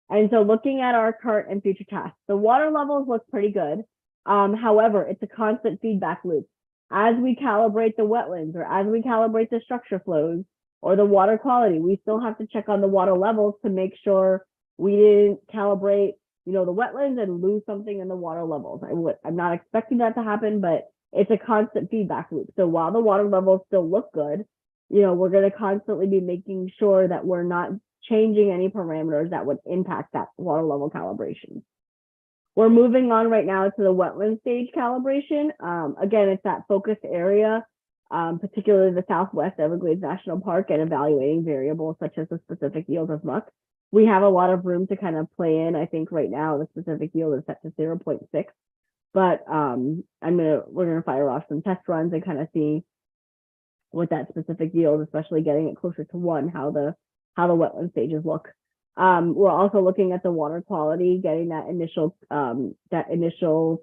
And so looking at our current and future tasks, the water levels look pretty good. However, it's a constant feedback loop. As we calibrate the wetlands or as we calibrate the structure flows or the water quality, we still have to check on the water levels to make sure we didn't calibrate, the wetlands and lose something in the water levels. I'm not expecting that to happen, but it's a constant feedback loop. So while the water levels still look good, we're going to constantly be making sure that we're not changing any parameters that would impact that water level calibration. We're moving on right now to the wetland stage calibration. Again, it's that focus area, particularly the Southwest Everglades National Park, and evaluating variables such as the specific yield of muck. We have a lot of room to kind of play in. I think right now the specific yield is set to 0.6, but we're gonna fire off some test runs and kind of see what that specific yield, especially getting it closer to 1, how the wetland stages look. We're also looking at the water quality, getting that initial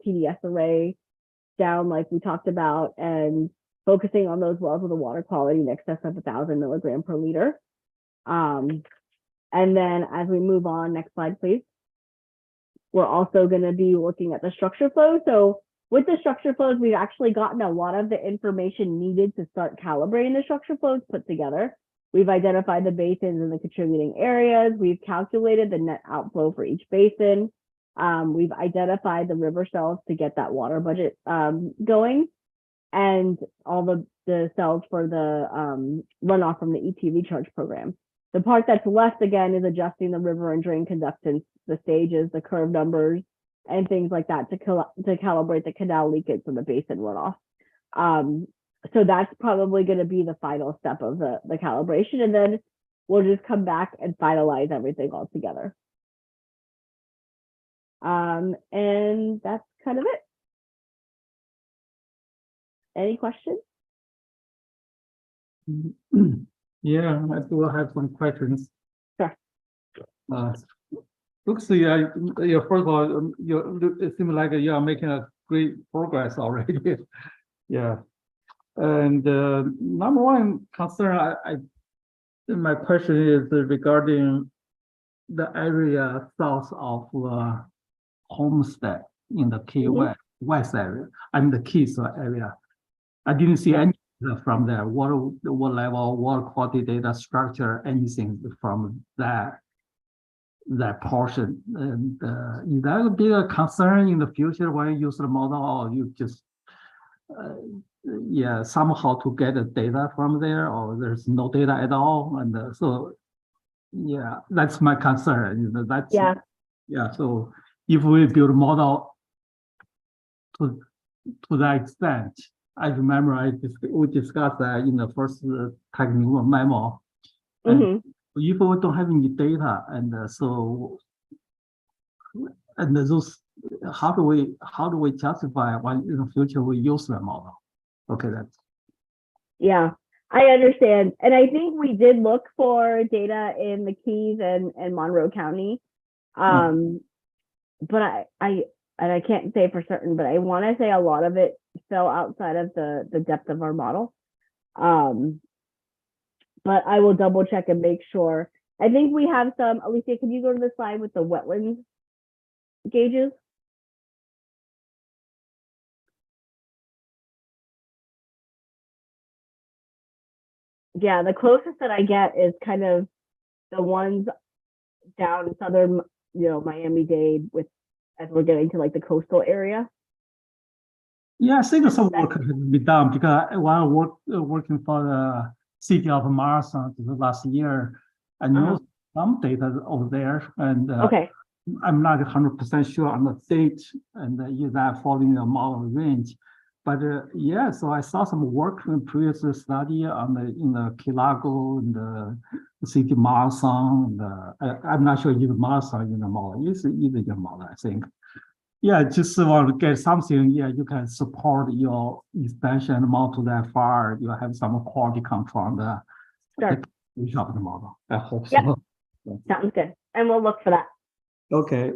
TDS array down like we talked about, and focusing on those wells with a water quality in excess of 1,000 milligram per liter. And then as we move on, next slide, please. We're also going to be looking at the structure flow. So with the structure flows, we've actually gotten a lot of the information needed to start calibrating the structure flows put together. We've identified the basins and the contributing areas. We've calculated the net outflow for each basin. We've identified the river cells to get that water budget going, and all the cells for the runoff from the ET recharge program. The part that's left, again, is adjusting the river and drain conductance, the stages, the curve numbers, and things like that to calibrate the canal leakage from the basin runoff. So that's probably going to be the final step of the calibration, and then we'll just come back and finalize everything all together. And that's kind of it. Any questions? Yeah, I do have some questions. Sure. Looks like, first of all, it seems like you are making a great progress already. Yeah. And number one concern, my question is regarding the area south of Homestead in the Key West area. I mean the Keys area. I didn't see any from there. What level, water quality data structure, anything from that portion. And is that a big concern in the future when you use the model, or you just somehow to get the data from there, or there's no data at all? And so that's my concern. So if we build a model to that extent, I remember we discussed that in the first technical memo. And if we don't have any data, and those, how do we justify when in the future we use the model? Okay, that's. Yeah, I understand, and I think we did look for data in the Keys and Monroe County, but I can't say for certain, but I want to say a lot of it fell outside of the depth of our model. But I will double check and make sure. I think we have some. Alicia, can you go to the slide with the wetlands gauges? Yeah, the closest that I get is kind of the ones down southern, Miami-Dade, with as we're getting to like the coastal area. Yeah, I think some work has to be done, because while working for city of Marathon last year. I know some data over there, and Okay. I'm not 100% sure on the date and is that following the model range. But yeah, so I saw some work in previous study on in the Key Largo and the city marathon. And I'm not sure if marathon in the model is either your model, I think. Yeah, just want to get something. Yeah, you can support your expansion amount to that far. You have some quality control on the of the model. I hope so. Yeah. Sounds good. And we'll look for that. Okay.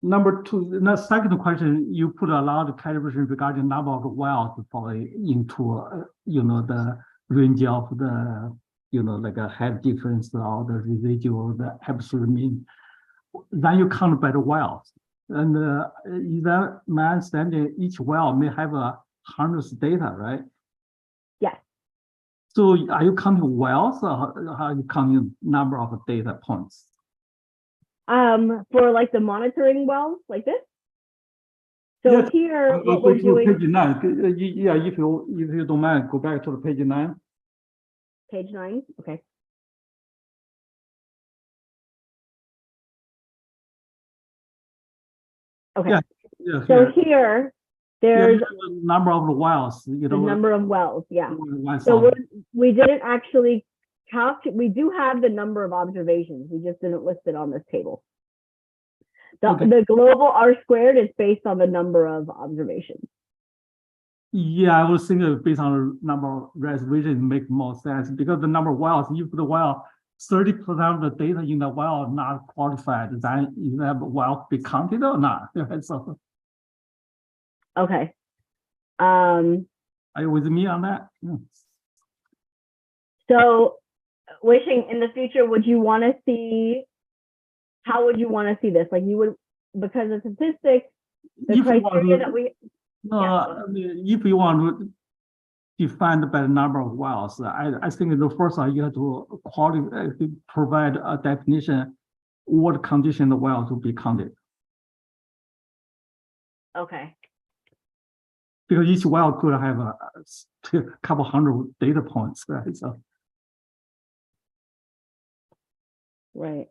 Number two, the second question, you put a lot of calibration regarding number of wells for into the range of the like a head difference or the residual, the absolute mean. Then you count by the wells, and is that my understanding? Each well may have hundreds data, right? Yes. So are you counting wells, or how are you counting number of data points? For like the monitoring wells like this. So Yes. here, I'll what go we're to doing. Page 9. Yeah, if you don't mind, go back to the page 9. Page 9. Okay. Okay. Yeah, so here, there's the number of the wells. the number of wells. Yeah. One So we didn't actually count. We do have the number of observations. We just didn't list it on this table. The global R squared is based on the number of observations. Yeah, I was thinking based on the number of reservations make more sense because the number of wells, if the well 30% of the data in the well not qualified, then is that well be counted or not? So, okay. are you with me on that? Yeah. So, wishing in the future, would you want to see? How would you want to see this? Like you would, because of statistics, the criteria that we. No, I mean, if you want to define by the number of wells, I think the first you have to provide a definition what condition the well to be counted. Okay. Because each well could have a couple hundred data points, right? So. Right.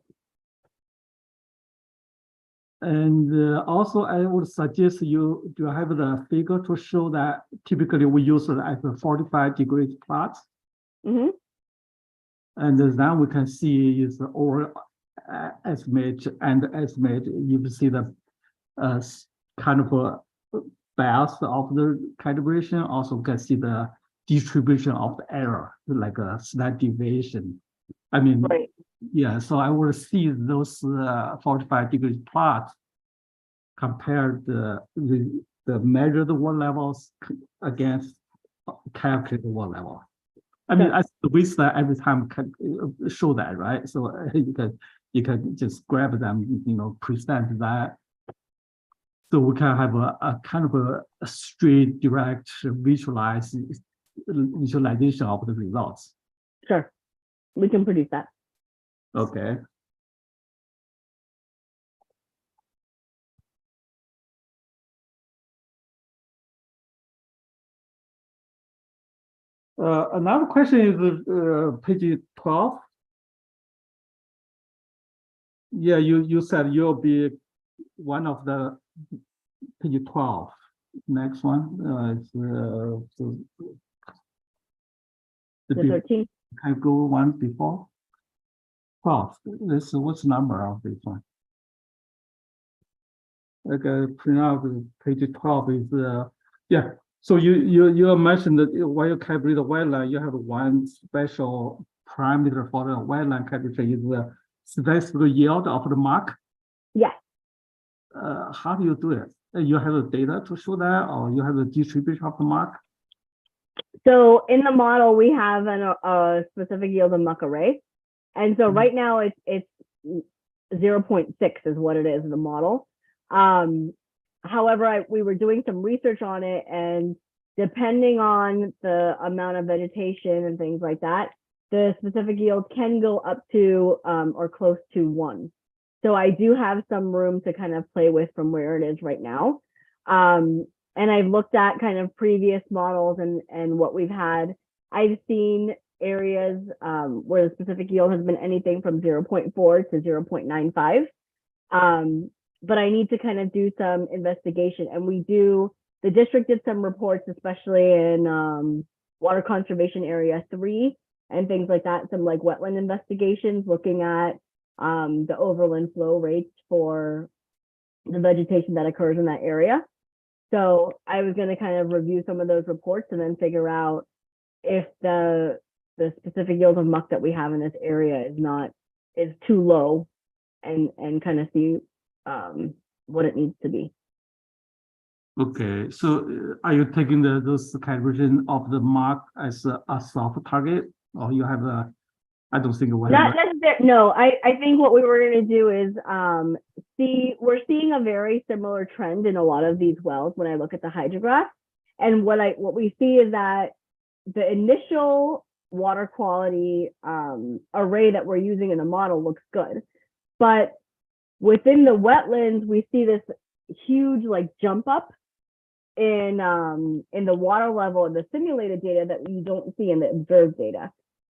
And also, I would suggest you have the figure to show that typically we use it as a 45 degrees plot. Mm-hmm. And then we can see is the over estimate and estimate. You see the kind of a bias of the calibration. Also can see the distribution of the error, like a standard deviation. I mean, right. Yeah, so I will see those 45 degrees plots compared the measured water levels against calculated water level. I mean, I with that every time can show that, right? So you can just grab them, present that. So we can have a kind of a straight, direct visualization of the results. Sure, we can produce that. Okay. Another question is page 12. Yeah, you said you'll be one of the page 12. Next one is the 13. Can I go one before? 12. This what's the number of this one? Okay, print out page 12 is yeah. So you mentioned that when you calibrate the wetland, you have one special parameter for the wetland calibration is the statistical yield of the mark. Yeah. How do you do it? You have the data to show that, or you have the distribution of the mark? So in the model, we have a specific yield of muck array. And so right now it's 0.6 is what it is in the model. However, we were doing some research on it, and depending on the amount of vegetation and things like that, the specific yield can go up to or close to 1. So I do have some room to kind of play with from where it is right now. And and I've looked at kind of previous models and what we've had. I've seen areas where the specific yield has been anything from 0.4 to 0.95. But I need to kind of do some investigation, and the district did some reports, especially in water conservation area 3 and things like that, some like wetland investigations looking at the overland flow rates for the vegetation that occurs in that area. So I was going to kind of review some of those reports and then figure out if the specific yield of muck that we have in this area is too low, and kind of see what it needs to be. Okay, so are you taking those calibration of the mark as a soft target, or you have a? I don't think we have. Not necessarily. No, I think what we were going to do is we're seeing a very similar trend in a lot of these wells when I look at the hydrograph, and what we see is that the initial water quality array that we're using in the model looks good, but within the wetlands we see this huge like jump up in the water level in the simulated data that we don't see in the observed data.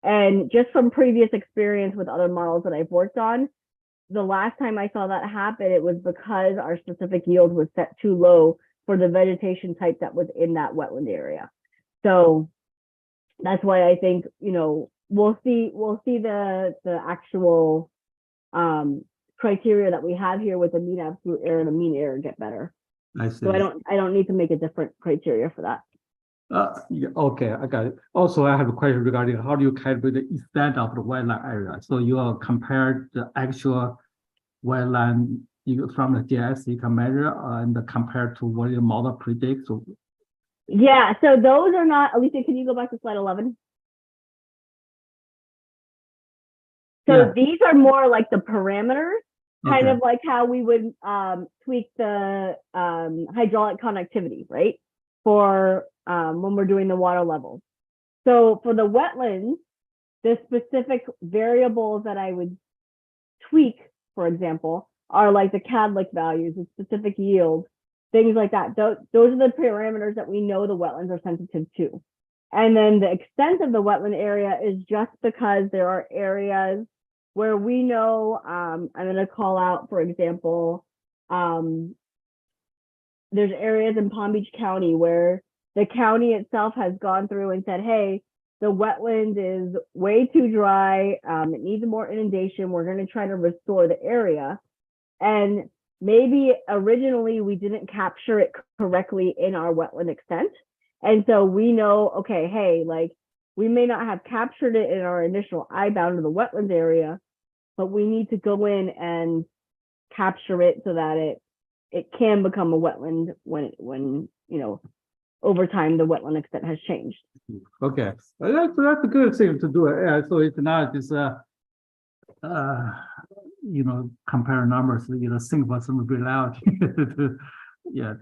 And just from previous experience with other models that I've worked on, the last time I saw that happen, it was because our specific yield was set too low for the vegetation type that was in that wetland area. So that's why I think, we'll see the actual criteria that we have here with the mean absolute error and the mean error get better. I see. So I don't need to make a different criteria for that. Yeah, okay, I got it. Also, I have a question regarding how do you calibrate the extent of the wetland area? So you are compared the actual wetland from the GIS you can measure and compared to what your model predicts. So yeah, so those are not. Alicia, can you go back to slide 11? So yeah. These are more like the parameters, kind Okay. of like how we would tweak the hydraulic connectivity, right? For when we're doing the water levels. So for the wetlands, the specific variables that I would tweak, for example, are like the Cadlic values, the specific yield, things like that. Those are the parameters that we know the wetlands are sensitive to. And then the extent of the wetland area is just because there are areas where we know, I'm going to call out, for example, there's areas in Palm Beach County where the county itself has gone through and said, hey, the wetland is way too dry. It needs more inundation. We're going to try to restore the area. And maybe originally we didn't capture it correctly in our wetland extent. And so we know, okay, hey, like we may not have captured it in our initial eye bound of the wetlands area, but we need to go in and capture it so that it can become a wetland when over time the wetland extent has changed. Okay, well, that's a good thing to do. So it's not just compare numbers. Think about some reality. Yeah,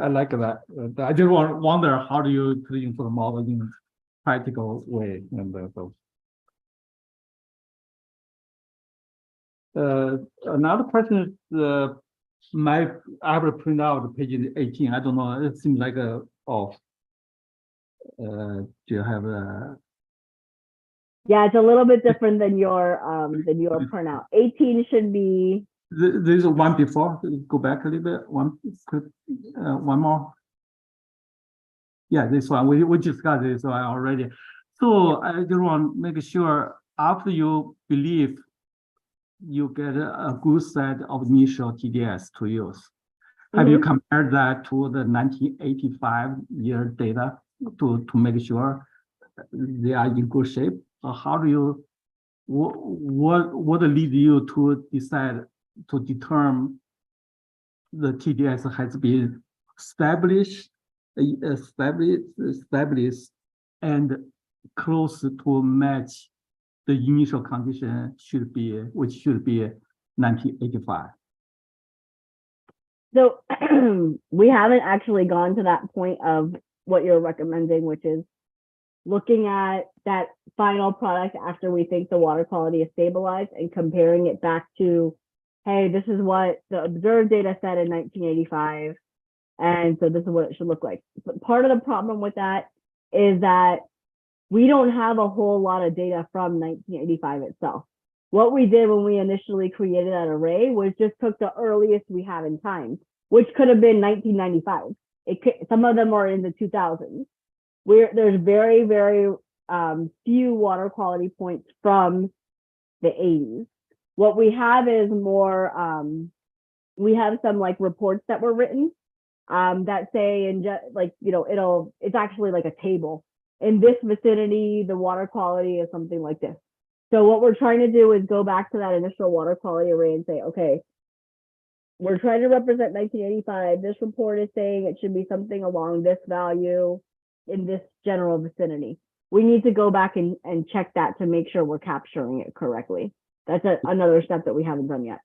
I like that. I just wonder how do you put into the model in a practical way, and another question is I have to print out page 18. I don't know. It seems like off. Do you have a? Yeah, it's a little bit different than your printout. 18 should be. There's one before. Go back a little bit. One more. Yeah, this one we discussed this one already. So I just want to make sure after you believe you get a good set of initial TDS to use. Have you compared that to the 1985 year data to make sure they are in good shape? Or how do you, what leads you to decide to determine the TDS has been established and close to match the initial condition which should be 1985. So we haven't actually gone to that point of what you're recommending, which is looking at that final product after we think the water quality is stabilized and comparing it back to, hey, this is what the observed data said in 1985. And so this is what it should look like. But part of the problem with that is that we don't have a whole lot of data from 1985 itself. What we did when we initially created that array was just took the earliest we have in time, which could have been 1995. Some of them are in the 2000s. There's very, very few water quality points from the 80s. What we have is more, we have some like reports that were written that say, it's actually like a table. In this vicinity, the water quality is something like this. So what we're trying to do is go back to that initial water quality array and say, okay, we're trying to represent 1985. This report is saying it should be something along this value in this general vicinity. We need to go back and check that to make sure we're capturing it correctly. That's another step that we haven't done yet.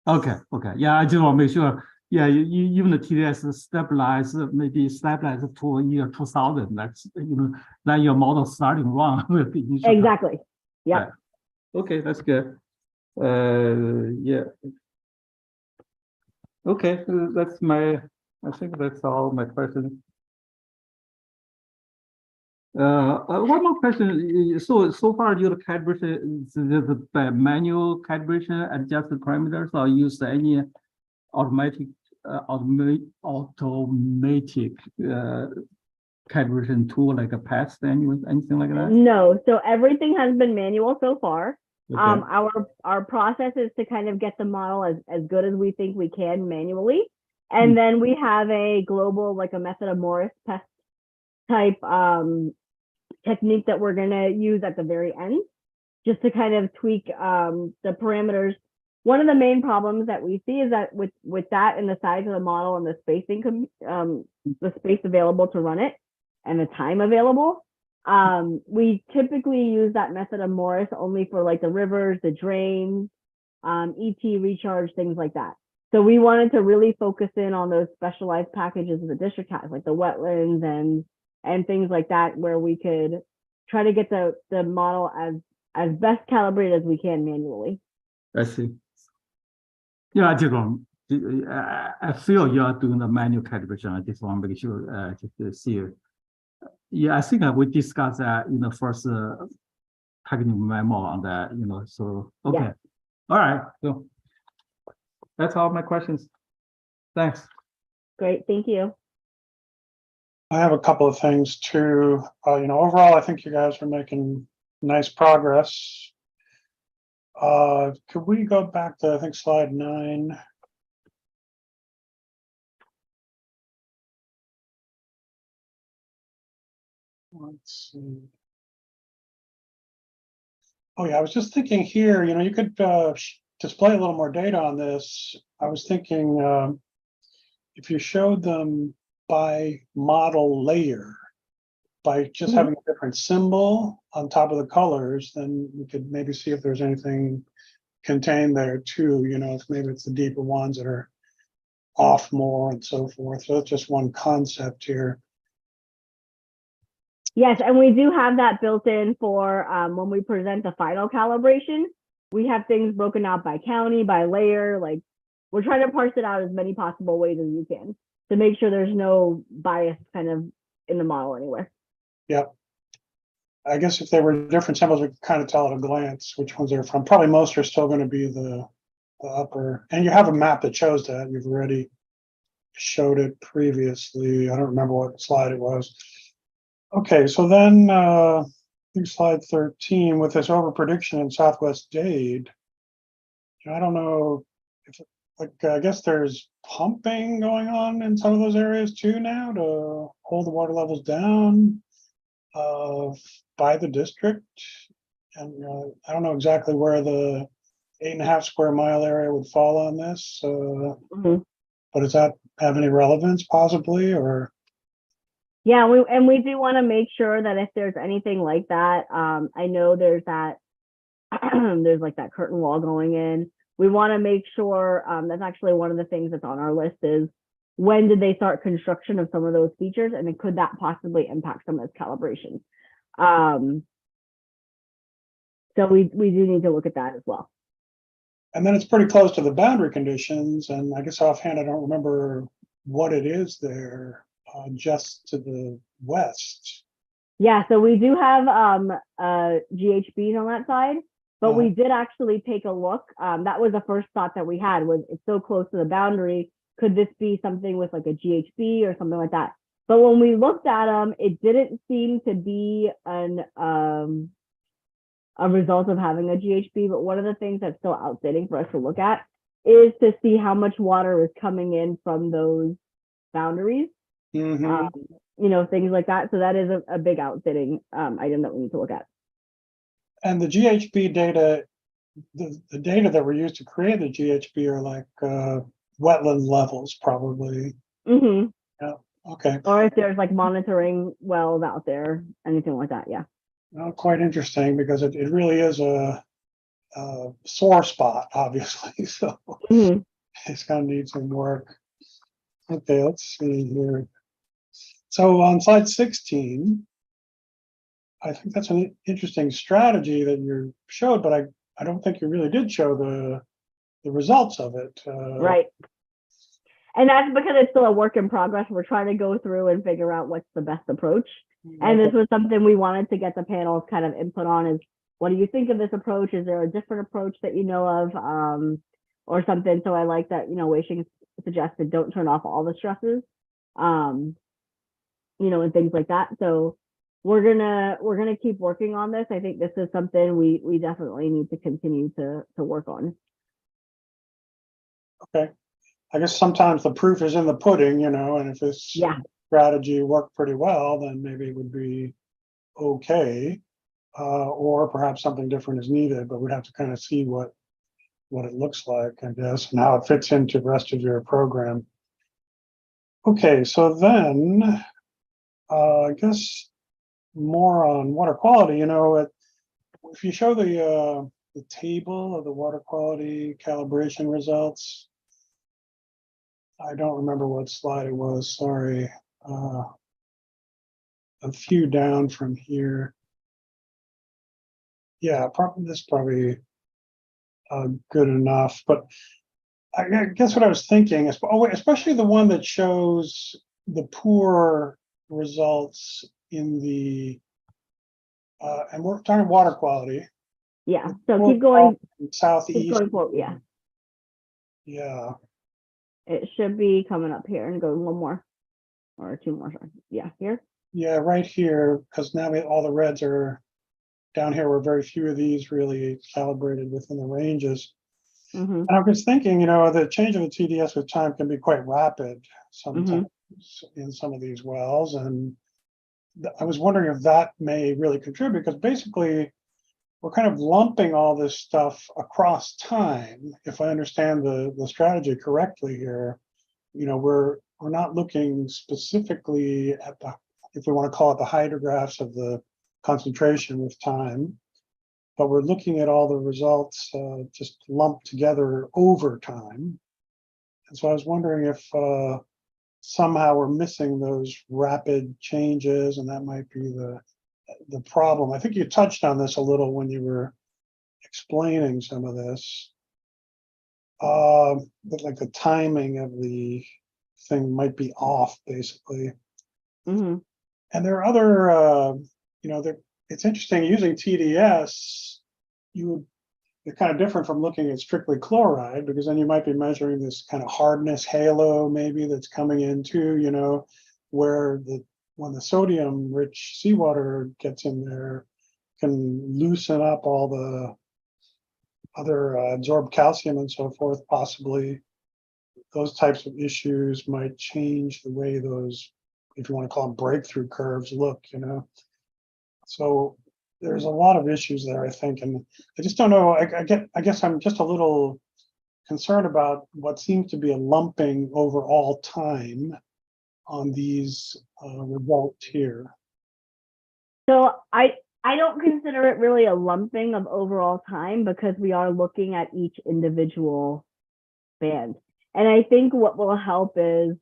Okay. Yeah, I just want to make sure. Yeah, even the TDS stabilize, maybe stabilize to year 2000. That's, then your model starting wrong with the initial. Exactly. Yeah. Okay, that's good. Yeah. Okay, I think that's all my questions. One more question. So far, your calibration is the manual calibration, adjust the parameters, or use any automatic calibration tool like a PAST, anything like that? No, so everything has been manual so far. Okay. Our process is to kind of get the model as good as we think we can manually. And then we have a global, like a method of Morris test type technique that we're gonna use at the very end, just to kind of tweak the parameters. One of the main problems that we see is that with that and the size of the model and the spacing, the space available to run it and the time available, we typically use that method of Morris only for like the rivers, the drains, ET recharge, things like that. So we wanted to really focus in on those specialized packages the district has, like the wetlands and things like that, where we could try to get the model as best calibrated as we can manually. I see. Yeah, I feel you are doing the manual calibration. I just want to make sure just to see it. Yeah, I think we discussed that in the first technical memo on that, so, okay. Yeah. All right, so that's all my questions. Thanks. Great, thank you. I have a couple of things too. Overall, I think you guys are making nice progress. Could we go back to, I think, slide 9? Let's see. Oh yeah, I was just thinking here, you could display a little more data on this. I was thinking if you showed them by model layer, by just having a different symbol on top of the colors, then we could maybe see if there's anything contained there too, if maybe it's the deeper ones that are off more and so forth. So that's just one concept here. Yes, and we do have that built in for when we present the final calibration. We have things broken out by county, by layer. Like, we're trying to parse it out as many possible ways as you can to make sure there's no bias kind of in the model anywhere. Yep. I guess if they were different symbols, we could kind of tell at a glance which ones they're from. Probably most are still going to be the upper. And you have a map that shows that. You've already showed it previously. I don't remember what slide it was. Okay, so then I think slide 13 with this overprediction in Southwest Dade. I don't know if, I guess there's pumping going on in some of those areas too now to hold the water levels down by the district. And I don't know exactly where the 8.5 square mile area would fall on this. But does that have any relevance possibly, or? Yeah, we do want to make sure that if there's anything like that, I know there's that there's like that curtain wall going in. We want to make sure that's actually one of the things that's on our list is when did they start construction of some of those features, and then could that possibly impact some of this calibration? So we do need to look at that as well. And then it's pretty close to the boundary conditions, and I guess offhand I don't remember what it is there just to the west. Yeah, so we do have GHBs on that side, but we did actually take a look. That was the first thought that we had, was it's so close to the boundary. Could this be something with like a GHB or something like that? But when we looked at them, it didn't seem to be a result of having a GHB. But one of the things that's still outstanding for us to look at is to see how much water is coming in from those boundaries. Mhm. You know, things like that. So that is a big outstanding item that we need to look at. And the GHB data, the data that were used to create the GHB are like wetland levels, probably. Mm-hmm. Yeah. Okay. Or if there's like monitoring wells out there, anything like that. Yeah. Well, quite interesting, because it really is a sore spot, obviously. So Mm-hmm. it's going to need some work. Okay, let's see here. So on slide 16, I think that's an interesting strategy that you showed, but I don't think you really did show the results of it. Right. And that's because it's still a work in progress. We're trying to go through and figure out what's the best approach. And this was something we wanted to get the panel's kind of input on, is what do you think of this approach? Is there a different approach that you know of, or something? So I like that, you know, Wei Xing suggested don't turn off all the stresses, you know, and things like that. So we're gonna keep working on this. I think this is something we definitely need to continue to work on. Okay. I guess sometimes the proof is in the pudding, you know, and if this Yeah. strategy worked pretty well, then maybe it would be okay. Or perhaps something different is needed, but we'd have to kind of see what it looks like, I guess, and how it fits into the rest of your program. Okay, so then I guess more on water quality, you know, if you show the table of the water quality calibration results, I don't remember what slide it was, sorry. A few down from here. Yeah, probably good enough, but I guess what I was thinking is, especially the one that shows the poor results in the, and we're talking water quality. Yeah. So keep going. Southeast. Keep going forward. Yeah. Yeah. It should be coming up here and going one more or two more. Sorry. Yeah, here. Yeah, right here, because now all the reds are down here, where very few of these really calibrated within the ranges. Mm-hmm. And I was thinking, you know, the change of the TDS with time can be quite rapid sometimes in some of these wells. And I was wondering if that may really contribute, because basically we're kind of lumping all this stuff across time. If I understand the strategy correctly here, you know, we're not looking specifically at the, if we want to call it the hydrographs of the concentration with time, but we're looking at all the results just lumped together over time. And so I was wondering if somehow we're missing those rapid changes, and that might be the problem. I think you touched on this a little when you were explaining some of this, but like the timing of the thing might be off, basically. Mm-hmm. And there are other, you know, it's interesting using TDS. It's kind of different from looking at strictly chloride, because then you might be measuring this kind of hardness halo maybe that's coming in too, you know, where when the sodium rich seawater gets in there, can loosen up all the other absorbed calcium and so forth. Possibly those types of issues might change the way those, if you want to call them breakthrough curves, look, you know. So there's a lot of issues there, I think, and I just don't know. I guess I'm just a little concerned about what seems to be a lumping over all time on these results here. So I don't consider it really a lumping of overall time, because we are looking at each individual band. And I think what will help is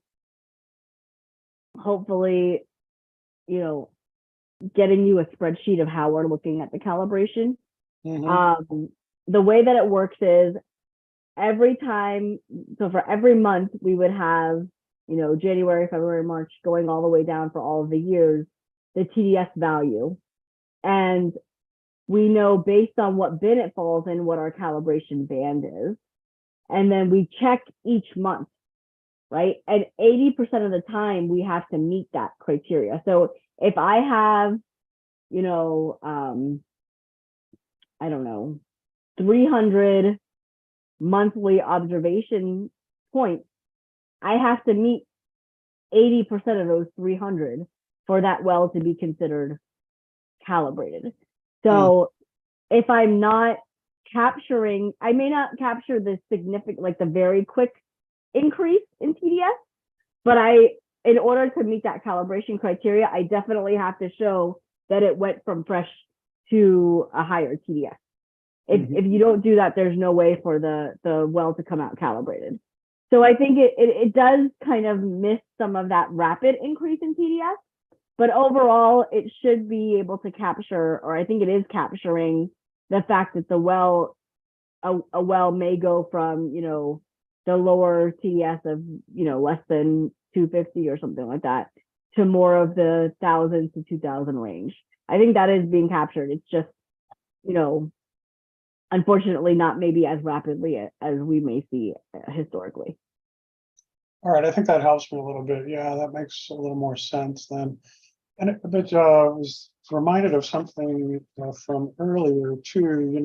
hopefully, you know, getting you a spreadsheet of how we're looking at the calibration. The way that it works is every time, so for every month we would have January, February, March, going all the way down for all of the years, the TDS value. And we know based on what bin it falls in, what our calibration band is. And then we check each month, right? And 80% of the time we have to meet that criteria. So if I have, I don't know, 300 monthly observation points, I have to meet 80% of those 300 for that well to be considered calibrated. So if I'm not capturing, I may not capture the significant, like the very quick increase in TDS, but in order to meet that calibration criteria, I definitely have to show that it went from fresh to a higher TDS. If you don't do that, there's no way for the well to come out calibrated. So I think it does kind of miss some of that rapid increase in TDS, but overall it should be able to capture, or I think it is capturing, the fact that the well, a well may go from, the lower TDS of, less than 250 or something like that, to more of the 1,000 to 2,000 range. I think that is being captured. It's just, unfortunately not maybe as rapidly as we may see historically. All right, I think that helps me a little bit. Yeah, that makes a little more sense then. And but I was reminded of something from earlier too,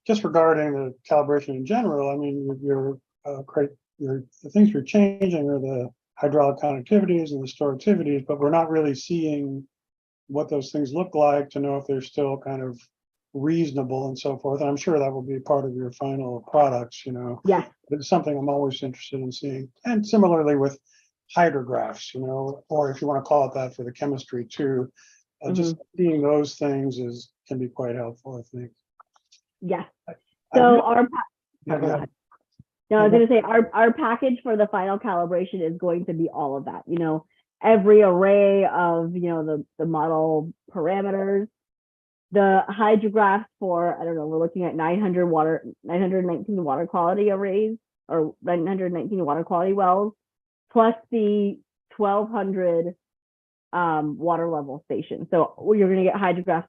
just regarding the calibration in general. I mean, the things you're changing are the hydraulic conductivities and the storactivities, but we're not really seeing what those things look like to know if they're still kind of reasonable and so forth. And I'm sure that will be part of your final products, Yeah. It's something I'm always interested in seeing. And similarly with hydrographs, or if you want to call it that for the chemistry too, just seeing those things can be quite helpful, I think. Yeah. So I was going to say our package for the final calibration is going to be all of that, every array of, the model parameters, the hydrographs for, I don't know, we're looking at 919 water quality arrays, or 919 water quality wells, plus the 1,200 water level stations. So you're going to get hydrographs,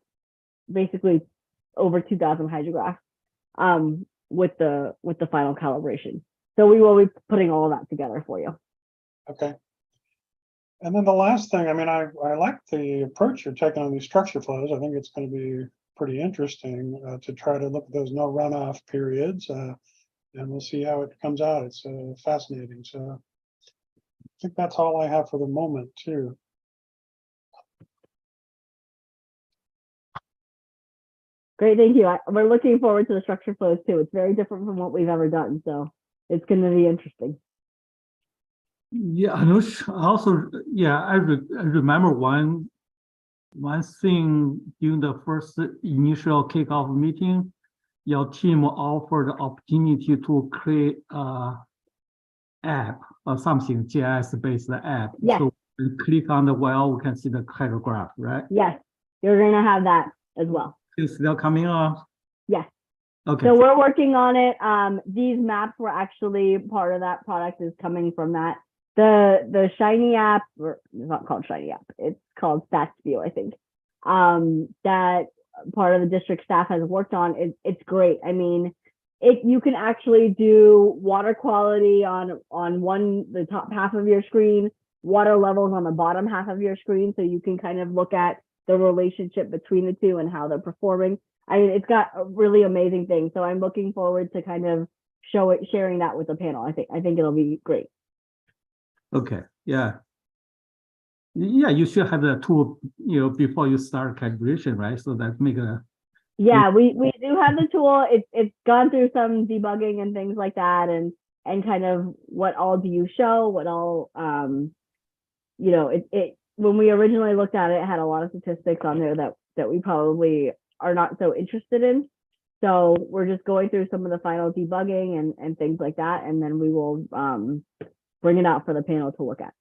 basically over 2,000 hydrographs with the final calibration. So we will be putting all of that together for you. Okay. And then the last thing, I mean, I like the approach you're taking on these structure flows. I think it's going to be pretty interesting to try to look at those no runoff periods, and we'll see how it comes out. It's fascinating. So I think that's all I have for the moment too. Great, thank you. We're looking forward to the structure flows too. It's very different from what we've ever done, so it's going to be interesting. Yeah, I know. Also, yeah, I remember one thing during the first initial kickoff meeting, your team offered the opportunity to create a app or something, GIS-based app. Yes. So we click on the well, we can see the hydrograph, right? Yes, you're going to have that as well. It's still coming up? Yes. Okay. So we're working on it. These maps were actually part of that product, is coming from that. The Shiny app, or it's not called Shiny app, it's called StatsView, I think. That part of the district staff has worked on. It's great. I mean, you can actually do water quality on the top half of your screen, water levels on the bottom half of your screen, so you can kind of look at the relationship between the two and how they're performing. I mean, it's got a really amazing thing. So I'm looking forward to kind of sharing that with the panel. I think it'll be great. Okay. Yeah. Yeah, you should have the tool, before you start calibration, right? So that make a. Yeah, we do have the tool. It's gone through some debugging and things like that, and kind of what all do you show, what all when we originally looked at it, it had a lot of statistics on there that we probably are not so interested in. So we're just going through some of the final debugging and things like that, and then we will bring it out for the panel to look at.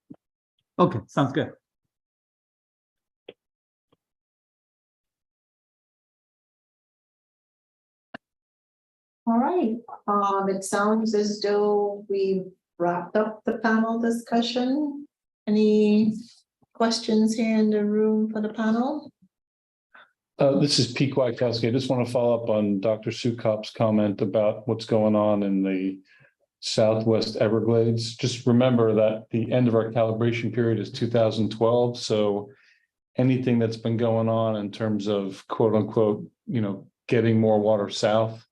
Okay, sounds good. All right, it sounds as though we've wrapped up the panel discussion. Any questions here in the room for the panel? This is Pete Kwiatkowski. I just want to follow up on Dr. Sukop's comment about what's going on in the Southwest Everglades. Just remember that the end of our calibration period is 2012. So anything that's been going on in terms of quote unquote, getting more water south,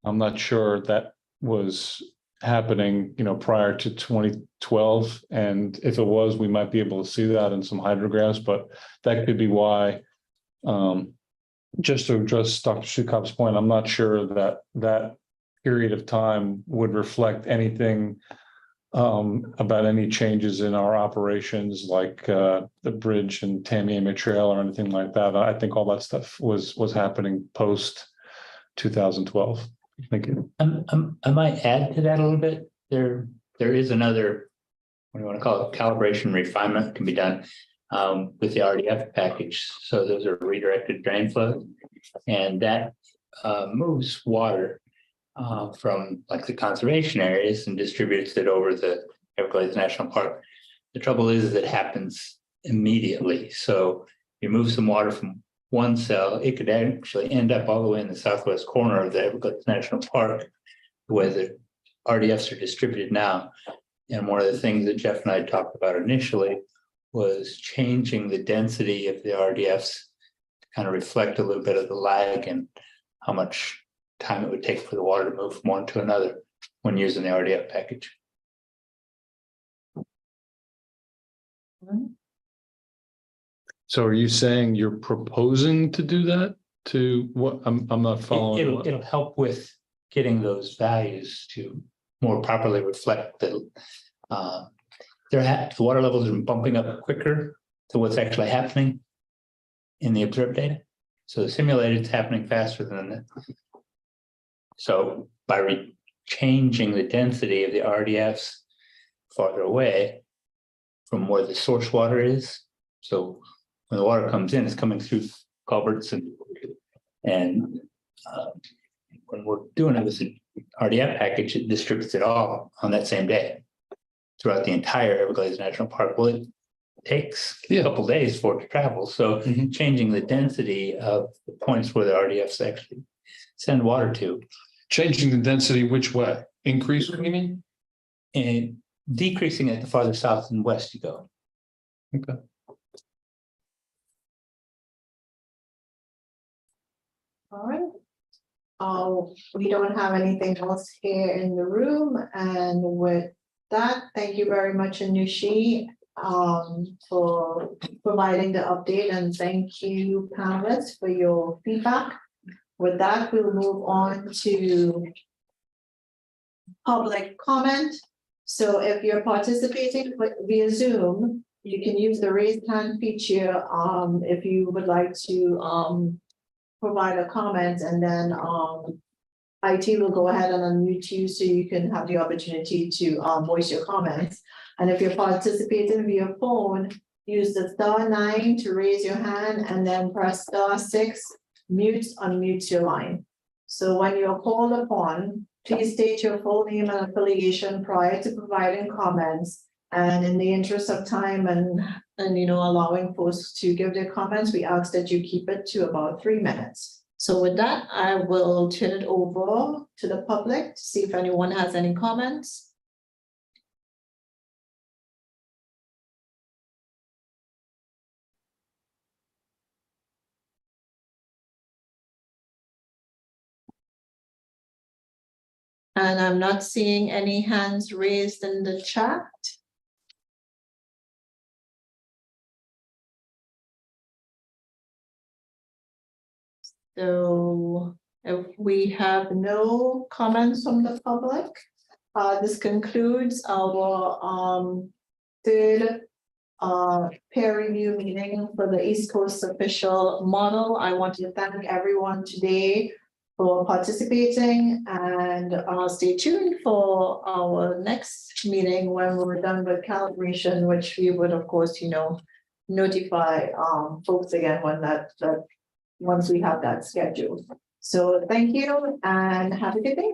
I'm not sure that was happening, prior to 2012. And if it was, we might be able to see that in some hydrographs, but that could be why. Just to address Dr. Sukop's point, I'm not sure that that period of time would reflect anything about any changes in our operations, like the bridge and Tamiami Trail or anything like that. I think all that stuff was happening post 2012. Thank you. I might add to that a little bit. There is another, what do you want to call it, calibration refinement can be done with the RDF package. So those are redirected drain flows, and that moves water from like the conservation areas and distributes it over the Everglades National Park. The trouble is that it happens immediately. So you move some water from one cell, it could actually end up all the way in the southwest corner of the Everglades National Park, the way the RDFs are distributed now. And one of the things that Jeff and I talked about initially was changing the density of the RDFs to kind of reflect a little bit of the lag and how much time it would take for the water to move from one to another when using the RDF package. So are you saying you're proposing to do that? To what? I'm not following. It'll help with getting those values to more properly reflect the the water levels are bumping up quicker to what's actually happening in the observed data. So the simulated is happening faster than that. So by changing the density of the RDFs farther away from where the source water is, so when the water comes in, it's coming through culverts and when we're doing it with the RDF package, it distributes it all on that same day throughout the entire Everglades National Park. Well, it takes a couple days for it to travel. So changing the density of the points where the RDFs actually send water to. Changing the density which way? Increase, what do you mean? And decreasing it the farther south and west you go. Okay. All right. We don't have anything else here in the room, and with that, thank you very much, Anushi, for providing the update, and thank you, panelists, for your feedback. With that, we'll move on to public comment. So if you're participating via Zoom, you can use the raise hand feature if you would like to provide a comment, and then IT will go ahead and unmute you so you can have the opportunity to voice your comments. And if you're participating via phone, use the *9 to raise your hand, and then press *6, unmute your line. So when you're called upon, please state your full name and affiliation prior to providing comments. And in the interest of time and allowing folks to give their comments, we ask that you keep it to about 3 minutes. So with that, I will turn it over to the public to see if anyone has any comments. And I'm not seeing any hands raised in the chat. So if we have no comments from the public, this concludes our third peer review meeting for the East Coast official model. I want to thank everyone today for participating, and stay tuned for our next meeting when we're done with calibration, which we would, of course, notify folks again when once we have that scheduled. So thank you and have a good day.